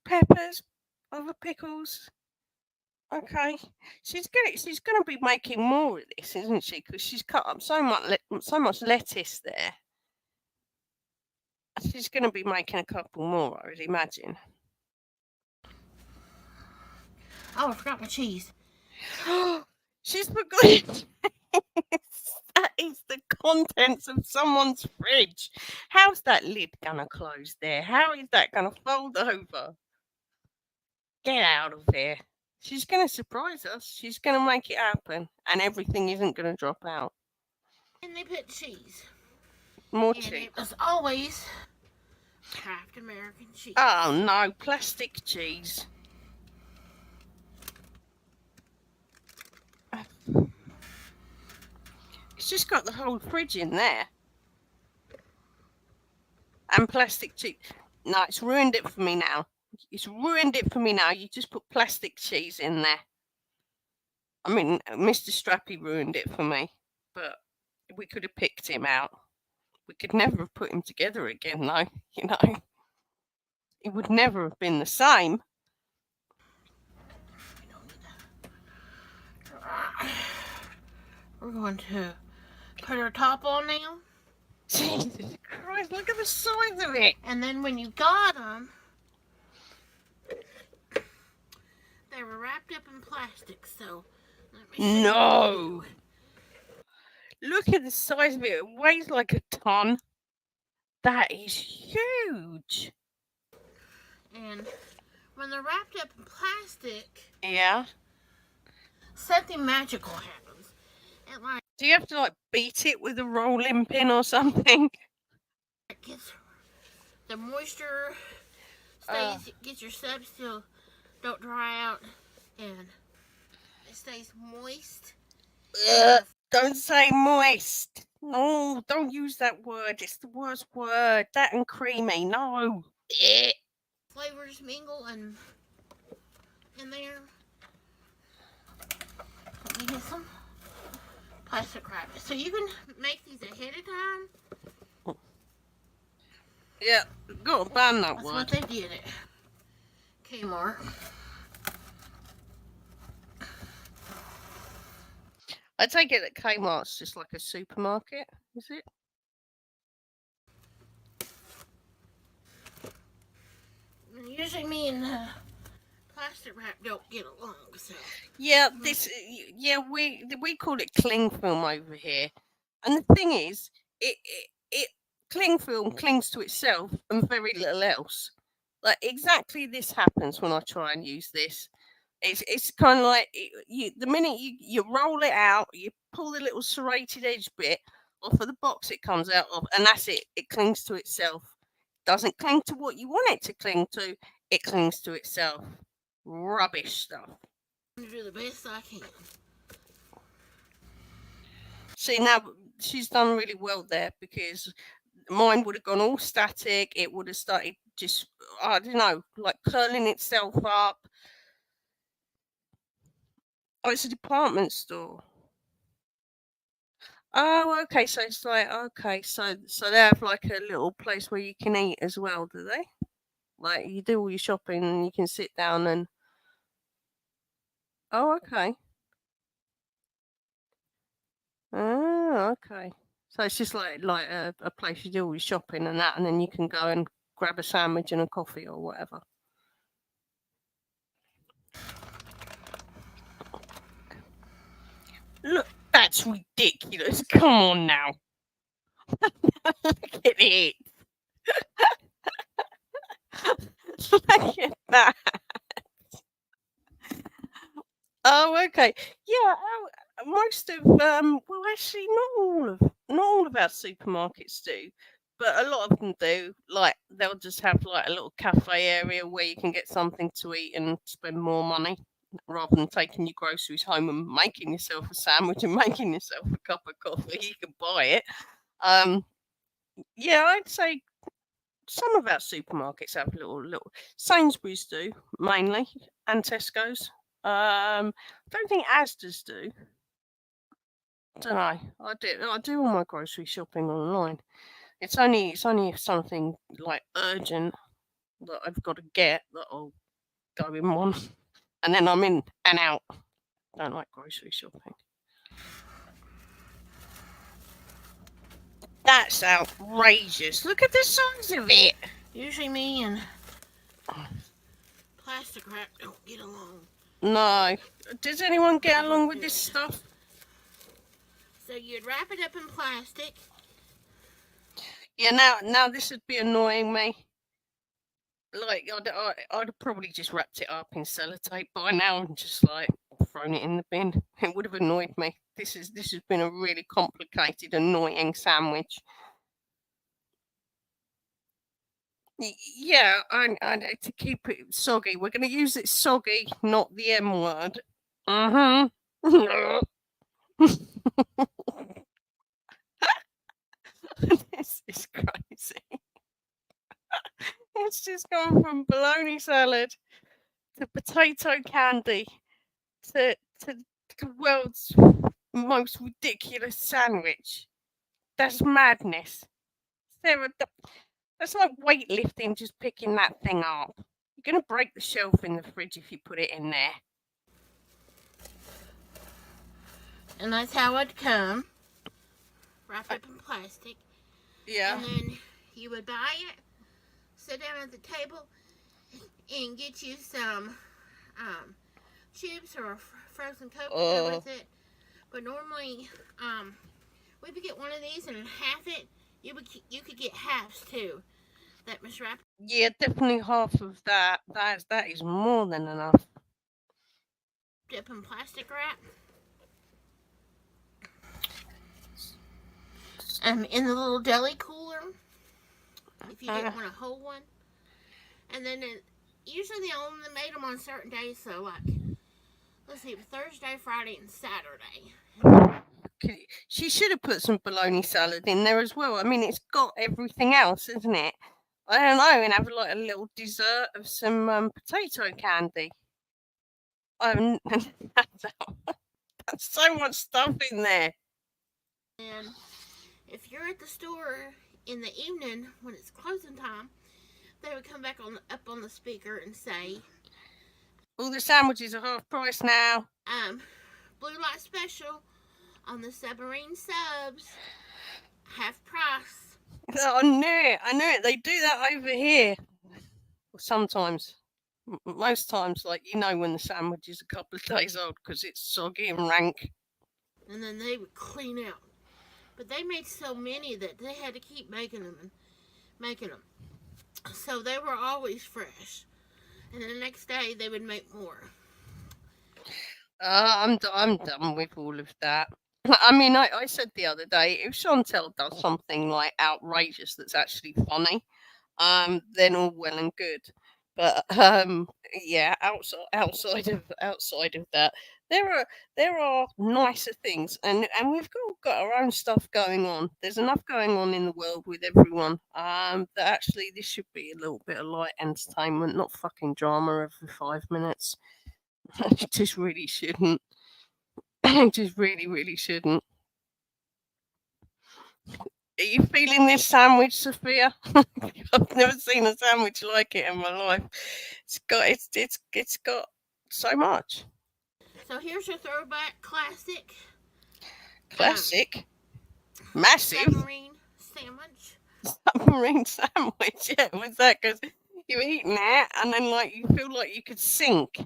peppers, other pickles. Okay, she's gonna be making more of this, isn't she? Because she's cut up so much lettuce there. She's gonna be making a couple more, I would imagine. Oh, I forgot my cheese. She's forgotten. That is the contents of someone's fridge. How's that lid gonna close there? How is that gonna fold over? Get out of here. She's gonna surprise us. She's gonna make it happen, and everything isn't gonna drop out. And they put cheese. More And cheese. it was always Kraft American cheese. Oh no, plastic cheese. It's just got the whole fridge in there. And plastic cheese. No, it's ruined it for me now. It's ruined it for me now. You just put plastic cheese in there. I mean, Mr. Strappy ruined it for me, but we could have picked him out. We could never have put him together again, though. You know, it would never have been the same. We're going to put our top on now. Jesus Christ, look at the size of it. And then when you got them, they were wrapped up in plastic. So let me show No. you. Look at the size of it. It weighs like a ton. That is huge. And when they're wrapped up in plastic, Yeah. something magical happens. It like Do you have to like beat it with a rolling pin or something? gets the moisture stays, gets your subs still don't dry out, and it stays moist. Don't say moist. No, don't use that word. It's the worst word. That and creamy. No. Flavors mingle and in there. Let me get some plastic wrap. So you can make these ahead of time. Yeah, gotta ban that That's word. what they did at Kmart. I take it that Kmart's just like a supermarket, is it? Usually me and plastic wrap don't get along, so Yeah, we call it cling film over here, and the thing is, it cling film clings to itself and very little else. Like exactly this happens when I try and use this. It's kind of like the minute you roll it out, you pull the little serrated edge bit off of the box it comes out of, and that's it. It clings to itself. Doesn't cling to what you want it to cling to. It clings to itself. Rubbish stuff. I'm gonna do the best I can. See, now she's done really well there because mine would have gone all static. It would have started just, I don't know, like curling itself up. Oh, it's a department store. Oh, okay. So it's like, okay. So they have like a little place where you can eat as well, do they? Like you do all your shopping and you can sit down and. Oh, okay. Oh, okay. So it's just like a place you do all your shopping and that, and then you can go and grab a sandwich and a coffee or whatever. Look, that's ridiculous. Come on now. Look at it. Look at that. Oh, okay. Yeah, most of well, actually, not all of our supermarkets do, but a lot of them do. Like they'll just have like a little cafe area where you can get something to eat and spend more money rather than taking your groceries home and making yourself a sandwich and making yourself a cup of coffee. You can buy it. Yeah, I'd say some of our supermarkets have little. Sainsbury's do mainly, and Tesco's. Don't think Asda's do. Don't know. I do all my grocery shopping online. It's only if something like urgent that I've got to get that I'll go in one. and then I'm in and out. Don't like grocery shopping. That's outrageous. Look at the size of it. Usually me and plastic wrap don't get along. No. Does anyone get along with this stuff? So you'd wrap it up in plastic. Yeah, now this would be annoying me. Like, I'd have probably just wrapped it up in sellotape by now and just, like, thrown it in the bin. It would have annoyed me. This has been a really complicated, annoying sandwich. Yeah, I need to keep it soggy. We're going to use it soggy, not the M word. This is crazy. It's just gone from bologna salad to potato candy to the world's most ridiculous sandwich. That's madness. Sarah, that's like weightlifting, just picking that thing up. You're going to break the shelf in the fridge if you put it in there. And that's how it'd come. Wrapped up in plastic. Yeah. And then you would buy it, sit down at the table, and get you some chips or frozen Coke to go with it. But normally, we would get one of these and half it. You could get halves too. That was wrapped. Yeah, definitely half of that. That is more than enough. Up in plastic wrap. In the little deli cooler, if you didn't want a whole one. And then usually they only made them on certain days, so like, let's see, Thursday, Friday, and Saturday. She should have put some bologna salad in there as well. I mean, it's got everything else, isn't it? I don't know, and have like a little dessert of some potato candy. That's so much stuff in there. And if you're at the store in the evening when it's closing time, they would come back up on the speaker and say, all the sandwiches are half price now. Blue light special on the submarine subs, half price. I knew it. They do that over here. Sometimes. Most times, like, you know when the sandwich is a couple of days old because it's soggy and rank. And then they would clean out. But they made so many that they had to keep making them. So they were always fresh. And then the next day they would make more. I'm done with all of that. I mean, I said the other day, if Chantel does something like outrageous that's actually funny, then all well and good. But yeah, outside of that, there are nicer things, and we've got our own stuff going on. There's enough going on in the world with everyone. That actually this should be a little bit of light entertainment, not fucking drama every 5 minutes. It just really shouldn't. It just really shouldn't. Are you feeling this sandwich, Sophia? I've never seen a sandwich like it in my life. It's got so much. So here's your throwback classic. Classic. Massive. Submarine sandwich. Submarine sandwich. Yeah, what's that? Because you're eating it and then like you feel like you could sink.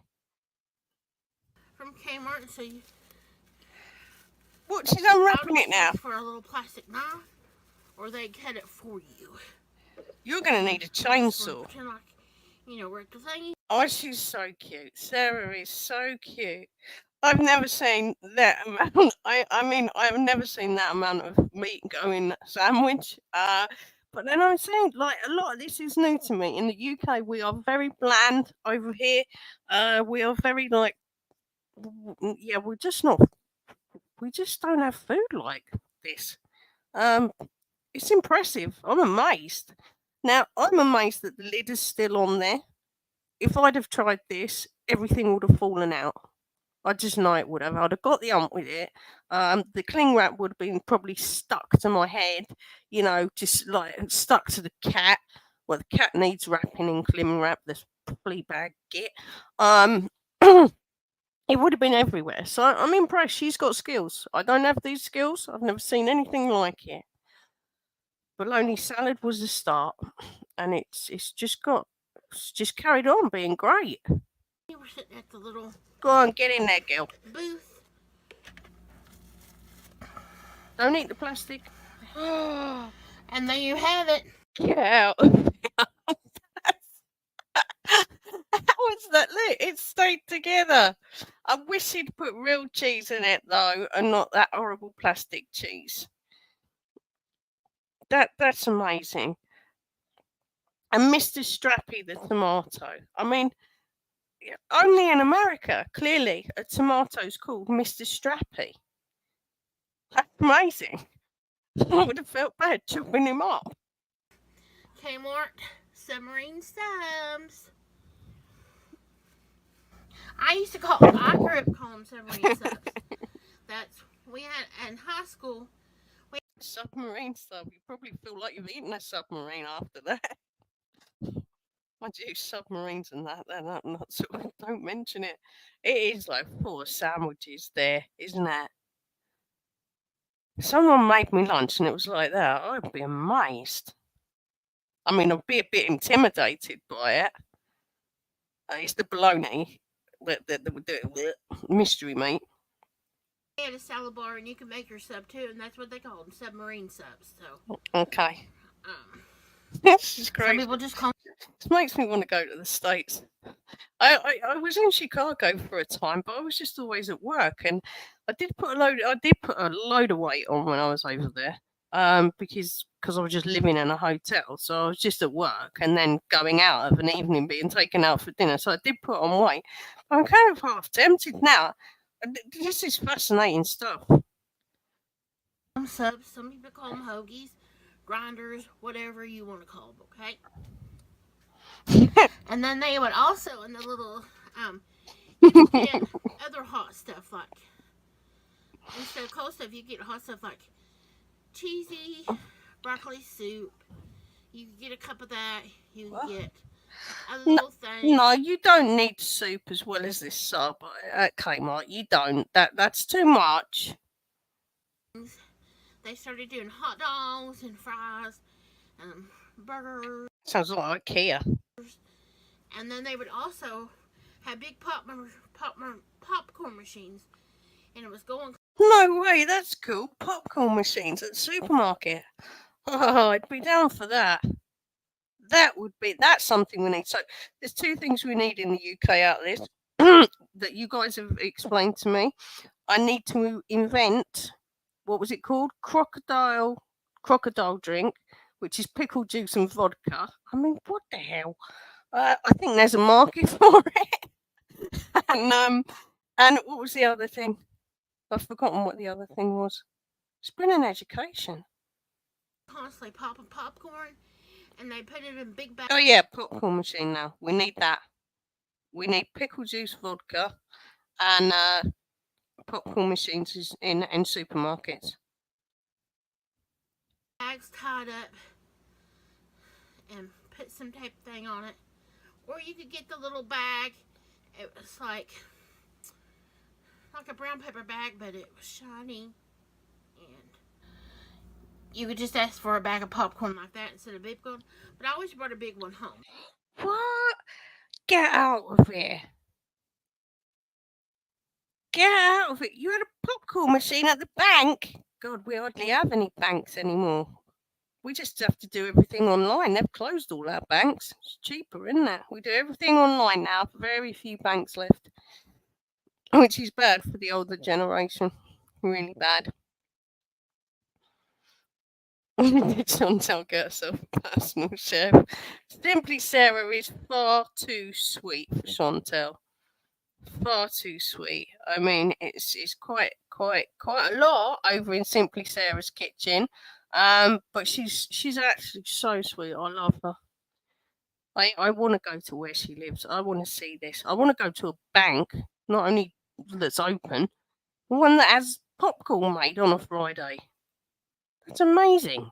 From Kmart, so you. What? She's unwrapping it now. For a little plastic knife, or they cut it for you. You're going to need a chainsaw. Work the thing. Oh, she's so cute. Sarah is so cute. I've never seen that amount. I mean, I've never seen that amount of meat go in that sandwich. But then I'm saying, like, a lot of this is new to me. In the UK, we are very bland over here. We are very, like, yeah, we just don't have food like this. It's impressive. I'm amazed. Now, I'm amazed that the lid is still on there. If I'd have tried this, everything would have fallen out. I just know it would have. I'd have got the ump with it. The cling wrap would have been probably stuck to my head, just like stuck to the cat. Well, the cat needs wrapping in cling wrap. This flea bag git. it would have been everywhere. So I'm impressed. She's got skills. I don't have these skills. I've never seen anything like it. Bologna salad was the start, and it's just carried on being great. We were sitting at the little Go on, get in there, girl. booth. Don't eat the plastic. And there you have it. Get out. How was that lit? It stayed together. I wish he'd put real cheese in it though, and not that horrible plastic cheese. That's amazing. And Mr. Strappy the tomato. I mean, only in America, clearly, a tomato's called Mr. Strappy. That's amazing. I would have felt bad chopping him up. Kmart submarine subs. I grew up calling them submarine subs. We had in high school. Submarine sub. You probably feel like you've eaten a submarine after that. I do submarines and that. They're not so don't mention it. It is like full of sandwiches there, isn't it? If someone made me lunch and it was like that, I'd be amazed. I mean, I'd be a bit intimidated by it. It's the bologna, the mystery meat. They had a salad bar, and you can make your sub too, and that's what they call them, submarine subs. So Okay. This is some great. people just call. This makes me want to go to the States. I was in Chicago for a time, but I was just always at work, and I did put a load of weight on when I was over there. Because I was just living in a hotel, so I was just at work and then going out of an evening, being taken out for dinner. So I did put on weight. I'm kind of half tempted now. This is fascinating stuff. Some subs, some people call them hoagies, grinders, whatever you want to call them, okay? And then they would also, in the little, you could get other hot stuff, like, instead of cold stuff, you get hot stuff like cheesy broccoli soup. You can get a cup of that. You can get other little things. No, you don't need soup as well as this sub at Kmart. You don't. That's too much. They started doing hot dogs and fries and burgers. Sounds like IKEA. And then they would also have big popcorn machines. And it was going. No way, that's cool. Popcorn machines at the supermarket. Oh, I'd be down for that. That's something we need. So there's two things we need in the UK out of this that you guys have explained to me. I need to invent, what was it called? Crocodile drink, which is pickle juice and vodka. I mean, what the hell? I think there's a market for it. And what was the other thing? I've forgotten what the other thing was. It's been an education. Constantly popping popcorn, and they put it in big bags. Oh yeah, popcorn machine now. We need that. We need pickle juice vodka and popcorn machines in supermarkets. Bags tied up and put some tape thing on it. Or you could get the little bag. It was like a brown paper bag, but it was shiny. And you could just ask for a bag of popcorn like that instead of big one. But I always brought a big one home. What? Get out of here. Get out of it. You had a popcorn machine at the bank. God, we hardly have any banks anymore. We just have to do everything online. They've closed all our banks. It's cheaper, isn't it? We do everything online now. Very few banks left. Which is bad for the older generation. Really bad. Did Chantel get herself a personal chef? Simply Sarah is far too sweet for Chantel. Far too sweet. I mean, it's quite a lot over in Simply Sarah's kitchen. But she's actually so sweet. I love her. I want to go to where she lives. I want to see this. I want to go to a bank, not only that's open, one that has popcorn made on a Friday. That's amazing.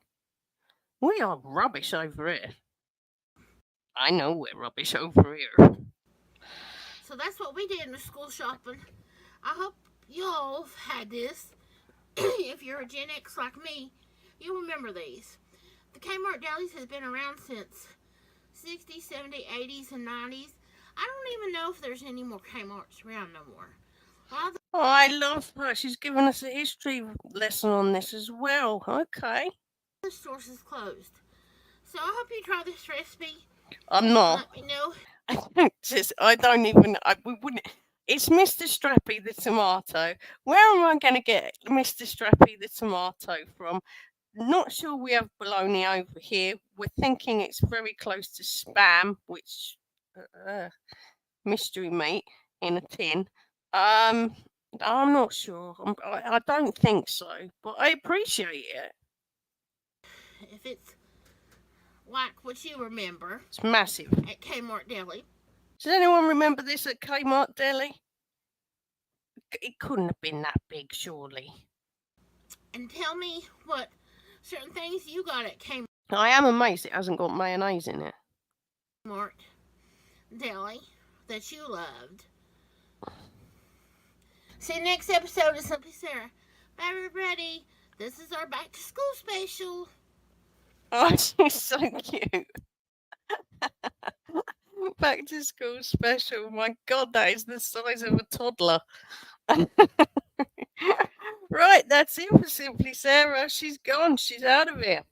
We are rubbish over here. I know we're rubbish over here. So that's what we did with school shopping. I hope y'all have had this. If you're a Gen X like me, you'll remember these. The Kmart delis has been around since 60s, 70s, 80s, and 90s. I don't even know if there's any more Kmarts around no more. All Oh, I love her. She's given us a history lesson on this as well. Okay. the stores is closed. So I hope you try this recipe. I'm not. Let me know. I don't even. We wouldn't. It's Mr. Strappy the tomato. Where am I going to get Mr. Strappy the tomato from? Not sure we have bologna over here. We're thinking it's very close to spam, which mystery meat in a tin. I'm not sure. I don't think so, but I appreciate it. If it's like what you remember It's massive. at Kmart Deli. Does anyone remember this at Kmart Deli? It couldn't have been that big, surely. And tell me what certain things you got at I am amazed it hasn't got mayonnaise in it. Kmart Deli that you loved. See you next episode of Simply Sarah. Bye, everybody. This is our back to school special. Oh, she's so cute. Back to school special. My God, that is the size of a toddler. Right, that's it for Simply Sarah. She's gone. She's out of here.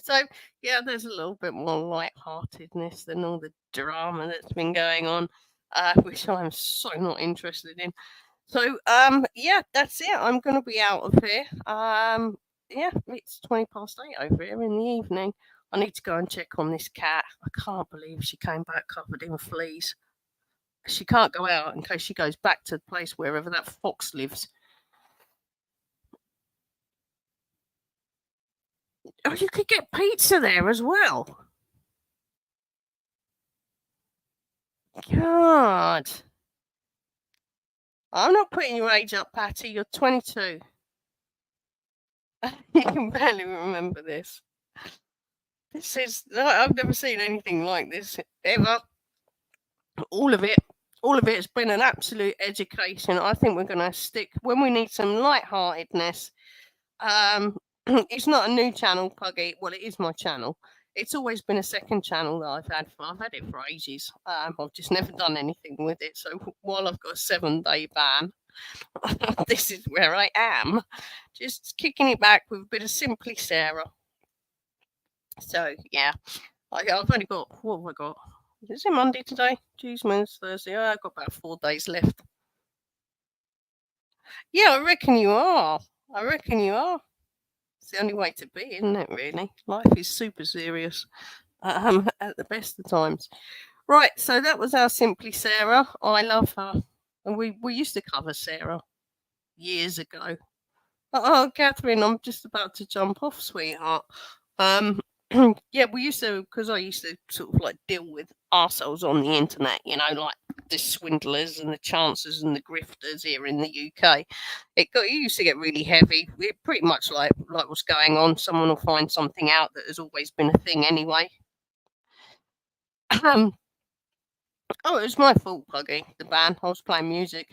So yeah, there's a little bit more light-heartedness than all the drama that's been going on, which I'm so not interested in. So yeah, that's it. I'm gonna be out of here. Yeah, it's 8:20 over here in the evening. I need to go and check on this cat. I can't believe she came back covered in fleas. She can't go out in case she goes back to the place wherever that fox lives. Oh, you could get pizza there as well. God. I'm not putting your age up, Patty. You're 22. You can barely remember this. This is, I've never seen anything like this ever. All of it has been an absolute education. I think we're going to stick, when we need some lightheartedness. It's not a new channel, Puggy. Well, it is my channel. It's always been a second channel that I've had it for ages. I've just never done anything with it. So while I've got a 7-day ban, this is where I am, just kicking it back with a bit of Simply Sarah. So yeah, I've only got, what have I got? Is it Monday today? Tuesday, Wednesday, Thursday. I've got about 4 days left. Yeah, I reckon you are. It's the only way to be, isn't it, really? Life is super serious at the best of times. Right, so that was our Simply Sarah. I love her. And we used to cover Sarah years ago. Oh, Catherine, I'm just about to jump off, sweetheart. Yeah, we used to, because I used to sort of like deal with arseholes on the internet, you know, like the swindlers and the chancers and the grifters here in the UK. It used to get really heavy. We're pretty much like what's going on. Someone will find something out that has always been a thing anyway. Oh, it was my fault, Puggy, the band. I was playing music.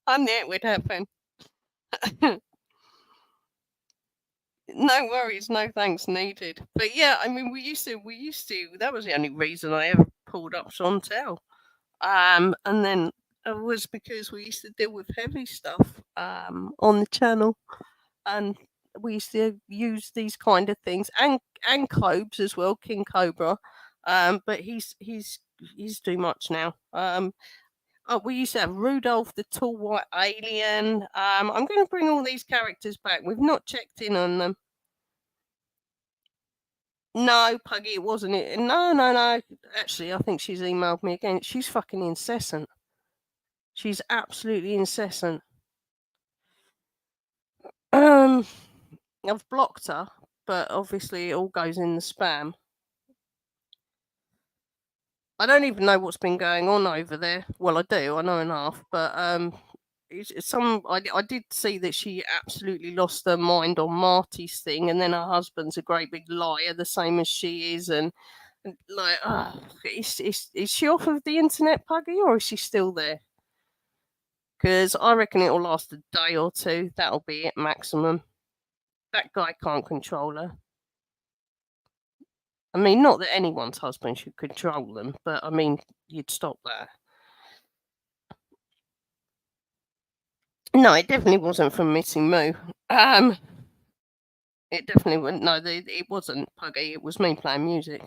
I knew it would happen. No worries, no thanks needed. But yeah, I mean, we used to, that was the only reason I ever pulled up Chantel. And then it was because we used to deal with heavy stuff on the channel. And we used to use these kind of things and Cobes as well, King Cobra. But he's too much now. Oh, we used to have Rudolph the Tall White Alien. I'm going to bring all these characters back. We've not checked in on them. No, Puggy, it wasn't it. No. Actually, I think she's emailed me again. She's fucking incessant. She's absolutely incessant. I've blocked her, but obviously it all goes in the spam. I don't even know what's been going on over there. Well, I do. I know enough, but I did see that she absolutely lost her mind on Marty's thing, and then her husband's a great big liar, the same as she is, and Like, is she off of the internet, Puggy, or is she still there? Because I reckon it'll last a day or two. That'll be it, maximum. That guy can't control her. I mean, not that anyone's husband should control them, but I mean, you'd stop that. No, it definitely wasn't from Missy Moo. It definitely wasn't. No, it wasn't Puggy. It was me playing music.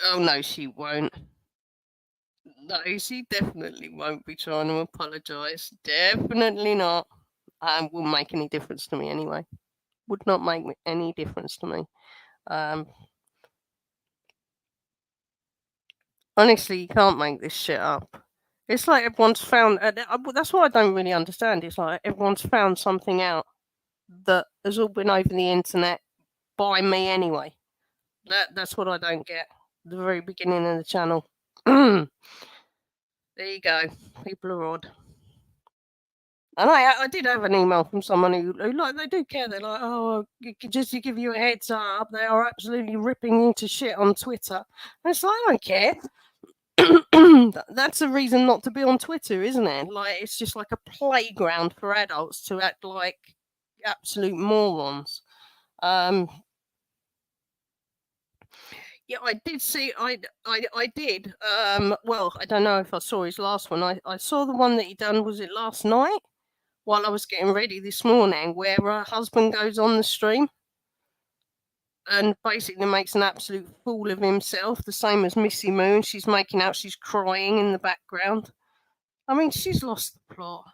Oh no, she won't. No, she definitely won't be trying to apologise. Definitely not. Wouldn't make any difference to me anyway. Would not make any difference to me. Honestly, you can't make this shit up. It's like everyone's found. That's what I don't really understand. It's like everyone's found something out that has all been over the internet by me anyway. That's what I don't get. The very beginning of the channel. There you go. People are odd. And I did have an email from someone who like, they do care. They're like, oh, just to give you a heads up, they are absolutely ripping you to shit on Twitter. And it's like, I don't care. That's a reason not to be on Twitter, isn't it? Like, it's just like a playground for adults to act like absolute morons. Yeah, I did see. I did. Well, I don't know if I saw his last one. I saw the one that he done. Was it last night? While I was getting ready this morning, where her husband goes on the stream and basically makes an absolute fool of himself, the same as Missy Moo. She's making out she's crying in the background. I mean, she's lost the plot.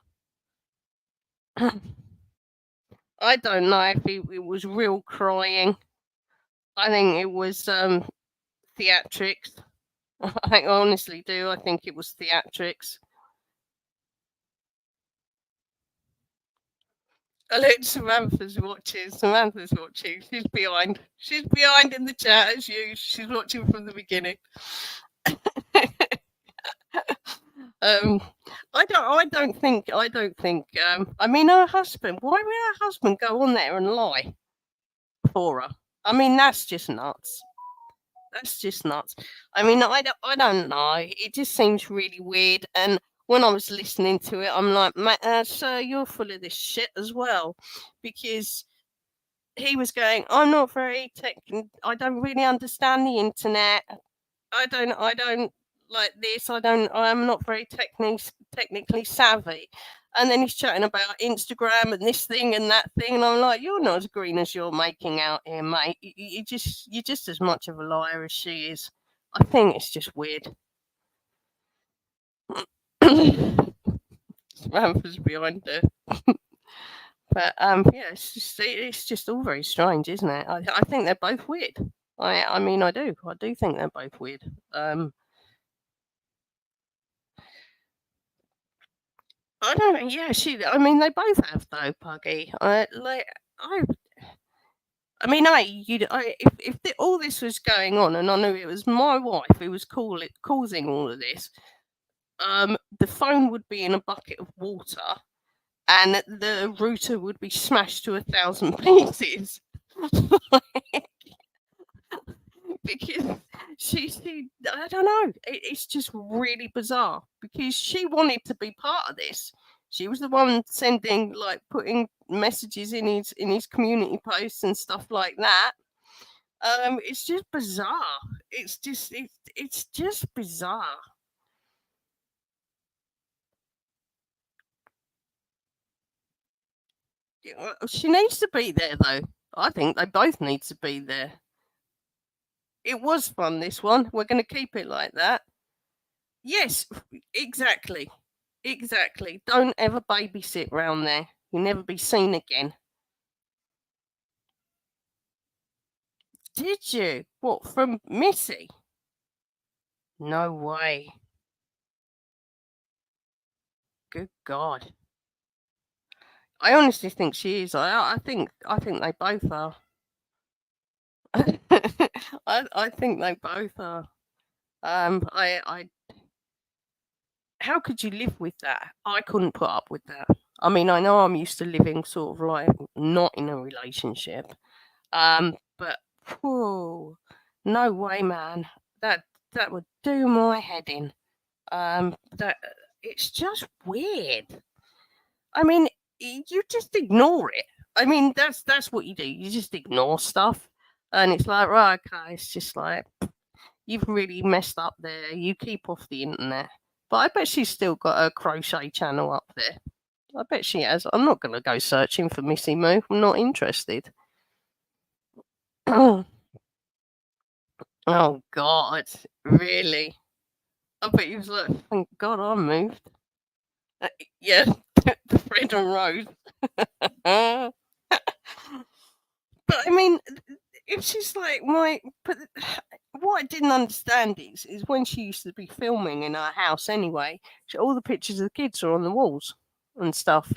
I don't know if it was real crying. I think it was theatrics. I honestly do. I think it was theatrics. Look, Samantha's watching. She's behind. She's behind in the chat as you. She's watching from the beginning. I don't think. I mean, her husband. Why would her husband go on there and lie for her? I mean, that's just nuts. That's just nuts. I mean, I don't know. It just seems really weird. And when I was listening to it, I'm like, sir, you're full of this shit as well, because he was going, I'm not very I don't really understand the internet. I don't like this. I'm not very technically savvy. And then he's chatting about Instagram and this thing and that thing, and I'm like, you're not as green as you're making out here, mate. You're just as much of a liar as she is. I think it's just weird. Samantha's behind her. But yeah, it's just all very strange, isn't it? I think they're both weird. I mean, I do think they're both weird. I don't know. Yeah, I mean, they both have though, Puggy. I mean, if all this was going on, and I knew it was my wife who was causing all of this, the phone would be in a bucket of water, and the router would be smashed to 1,000 pieces. Because she I don't know. It's just really bizarre because she wanted to be part of this. She was the one sending, like, putting messages in his community posts and stuff like that. It's just bizarre. It's just bizarre. She needs to be there, though. I think they both need to be there. It was fun, this one. We're going to keep it like that. Yes, exactly. Exactly. Don't ever babysit round there. You'll never be seen again. Did you? What, from Missy? No way. Good God. I honestly think she is. I think they both are. I think they both are. how could you live with that? I couldn't put up with that. I mean, I know I'm used to living sort of like not in a relationship. But whoa, no way, man. That would do my head in. That it's just weird. I mean, you just ignore it. I mean, that's what you do. You just ignore stuff, and it's like, right, okay, it's just like you've really messed up there. You keep off the internet. But I bet she's still got a crochet channel up there. I bet she has. I'm not going to go searching for Missy Moo. I'm not interested. Oh God, really? I bet he was like, thank God I moved. Yeah, the Fred and Rose. But I mean, if she's like but what I didn't understand is when she used to be filming in her house anyway, all the pictures of the kids are on the walls and stuff.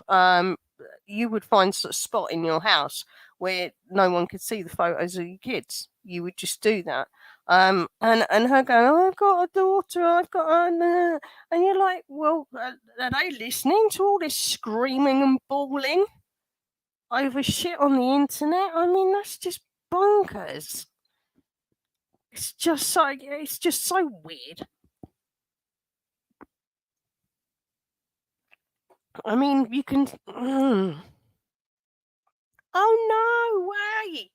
You would find a spot in your house where no one could see the photos of your kids. You would just do that. And her going, oh, I've got a daughter, I've got a, and you're like, well, are they listening to all this screaming and bawling over shit on the internet? I mean, that's just bonkers. It's just so weird. I mean, you can. Oh no way!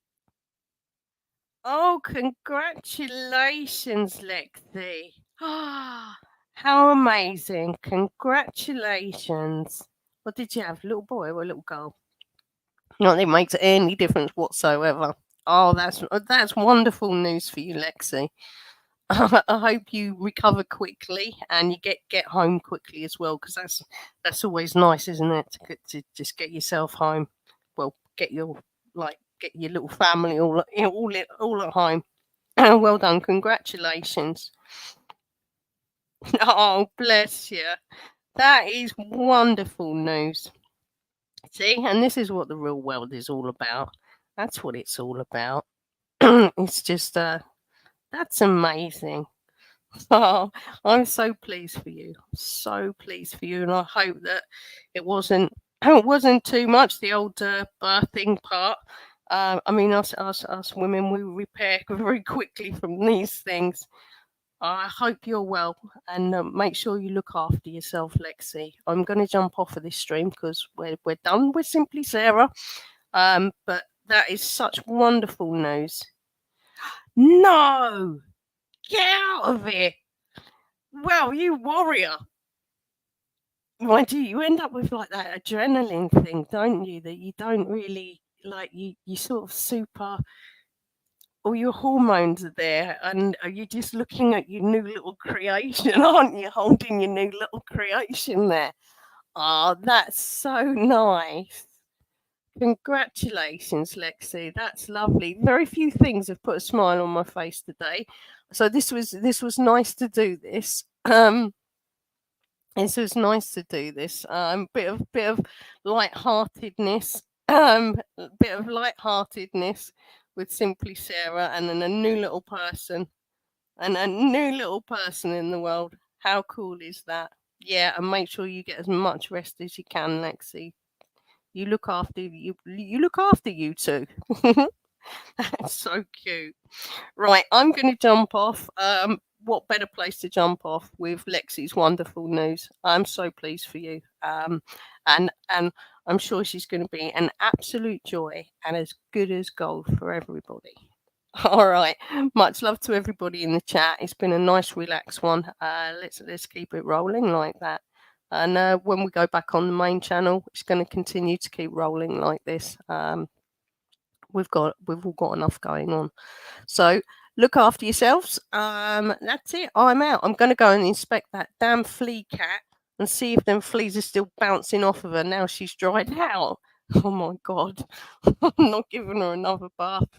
Oh, congratulations, Lexi. Ah, how amazing. Congratulations. What did you have? A little boy or a little girl? Not that it makes any difference whatsoever. Oh, that's wonderful news for you, Lexi. I hope you recover quickly and you get home quickly as well, because that's always nice, isn't it? To just get yourself home. Well, get your little family all at home. Well done, congratulations. Oh, bless you. That is wonderful news. See, and this is what the real world is all about. That's what it's all about. It's just that's amazing. Oh, I'm so pleased for you. So pleased for you, and I hope that it wasn't too much, the old birthing part. I mean, us women, we repair very quickly from these things. I hope you're well, and make sure you look after yourself, Lexi. I'm going to jump off of this stream because we're done with Simply Sarah. But that is such wonderful news. No, get out of it. Well, you warrior. Why do you end up with like that adrenaline thing, don't you? That you don't really like. You sort of super. All your hormones are there, and are you just looking at your new little creation, aren't you? Holding your new little creation there. Oh, that's so nice. Congratulations, Lexi. That's lovely. Very few things have put a smile on my face today. So this was nice to do this. This was nice to do this. Bit of lightheartedness. Bit of lightheartedness with Simply Sarah, and then a new little person, in the world. How cool is that? Yeah, and make sure you get as much rest as you can, Lexi. You look after you look after you two. That's so cute. Right, I'm going to jump off. What better place to jump off with Lexi's wonderful news? I'm so pleased for you. And I'm sure she's going to be an absolute joy and as good as gold for everybody. All right, much love to everybody in the chat. It's been a nice, relaxed one. Let's keep it rolling like that. And when we go back on the main channel, it's going to continue to keep rolling like this. We've all got enough going on. So look after yourselves. That's it. I'm out. I'm going to go and inspect that damn flea cat and see if them fleas are still bouncing off of her now she's dried out. Oh my God. I'm not giving her another bath.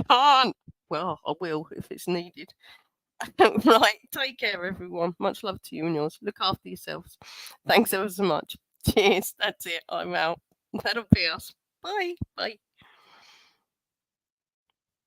Can't. Well, I will if it's needed. Right. Take care, everyone. Much love to you and yours. Look after yourselves. Thanks ever so much. Cheers. That's it. I'm out. That'll be us. Bye. Bye.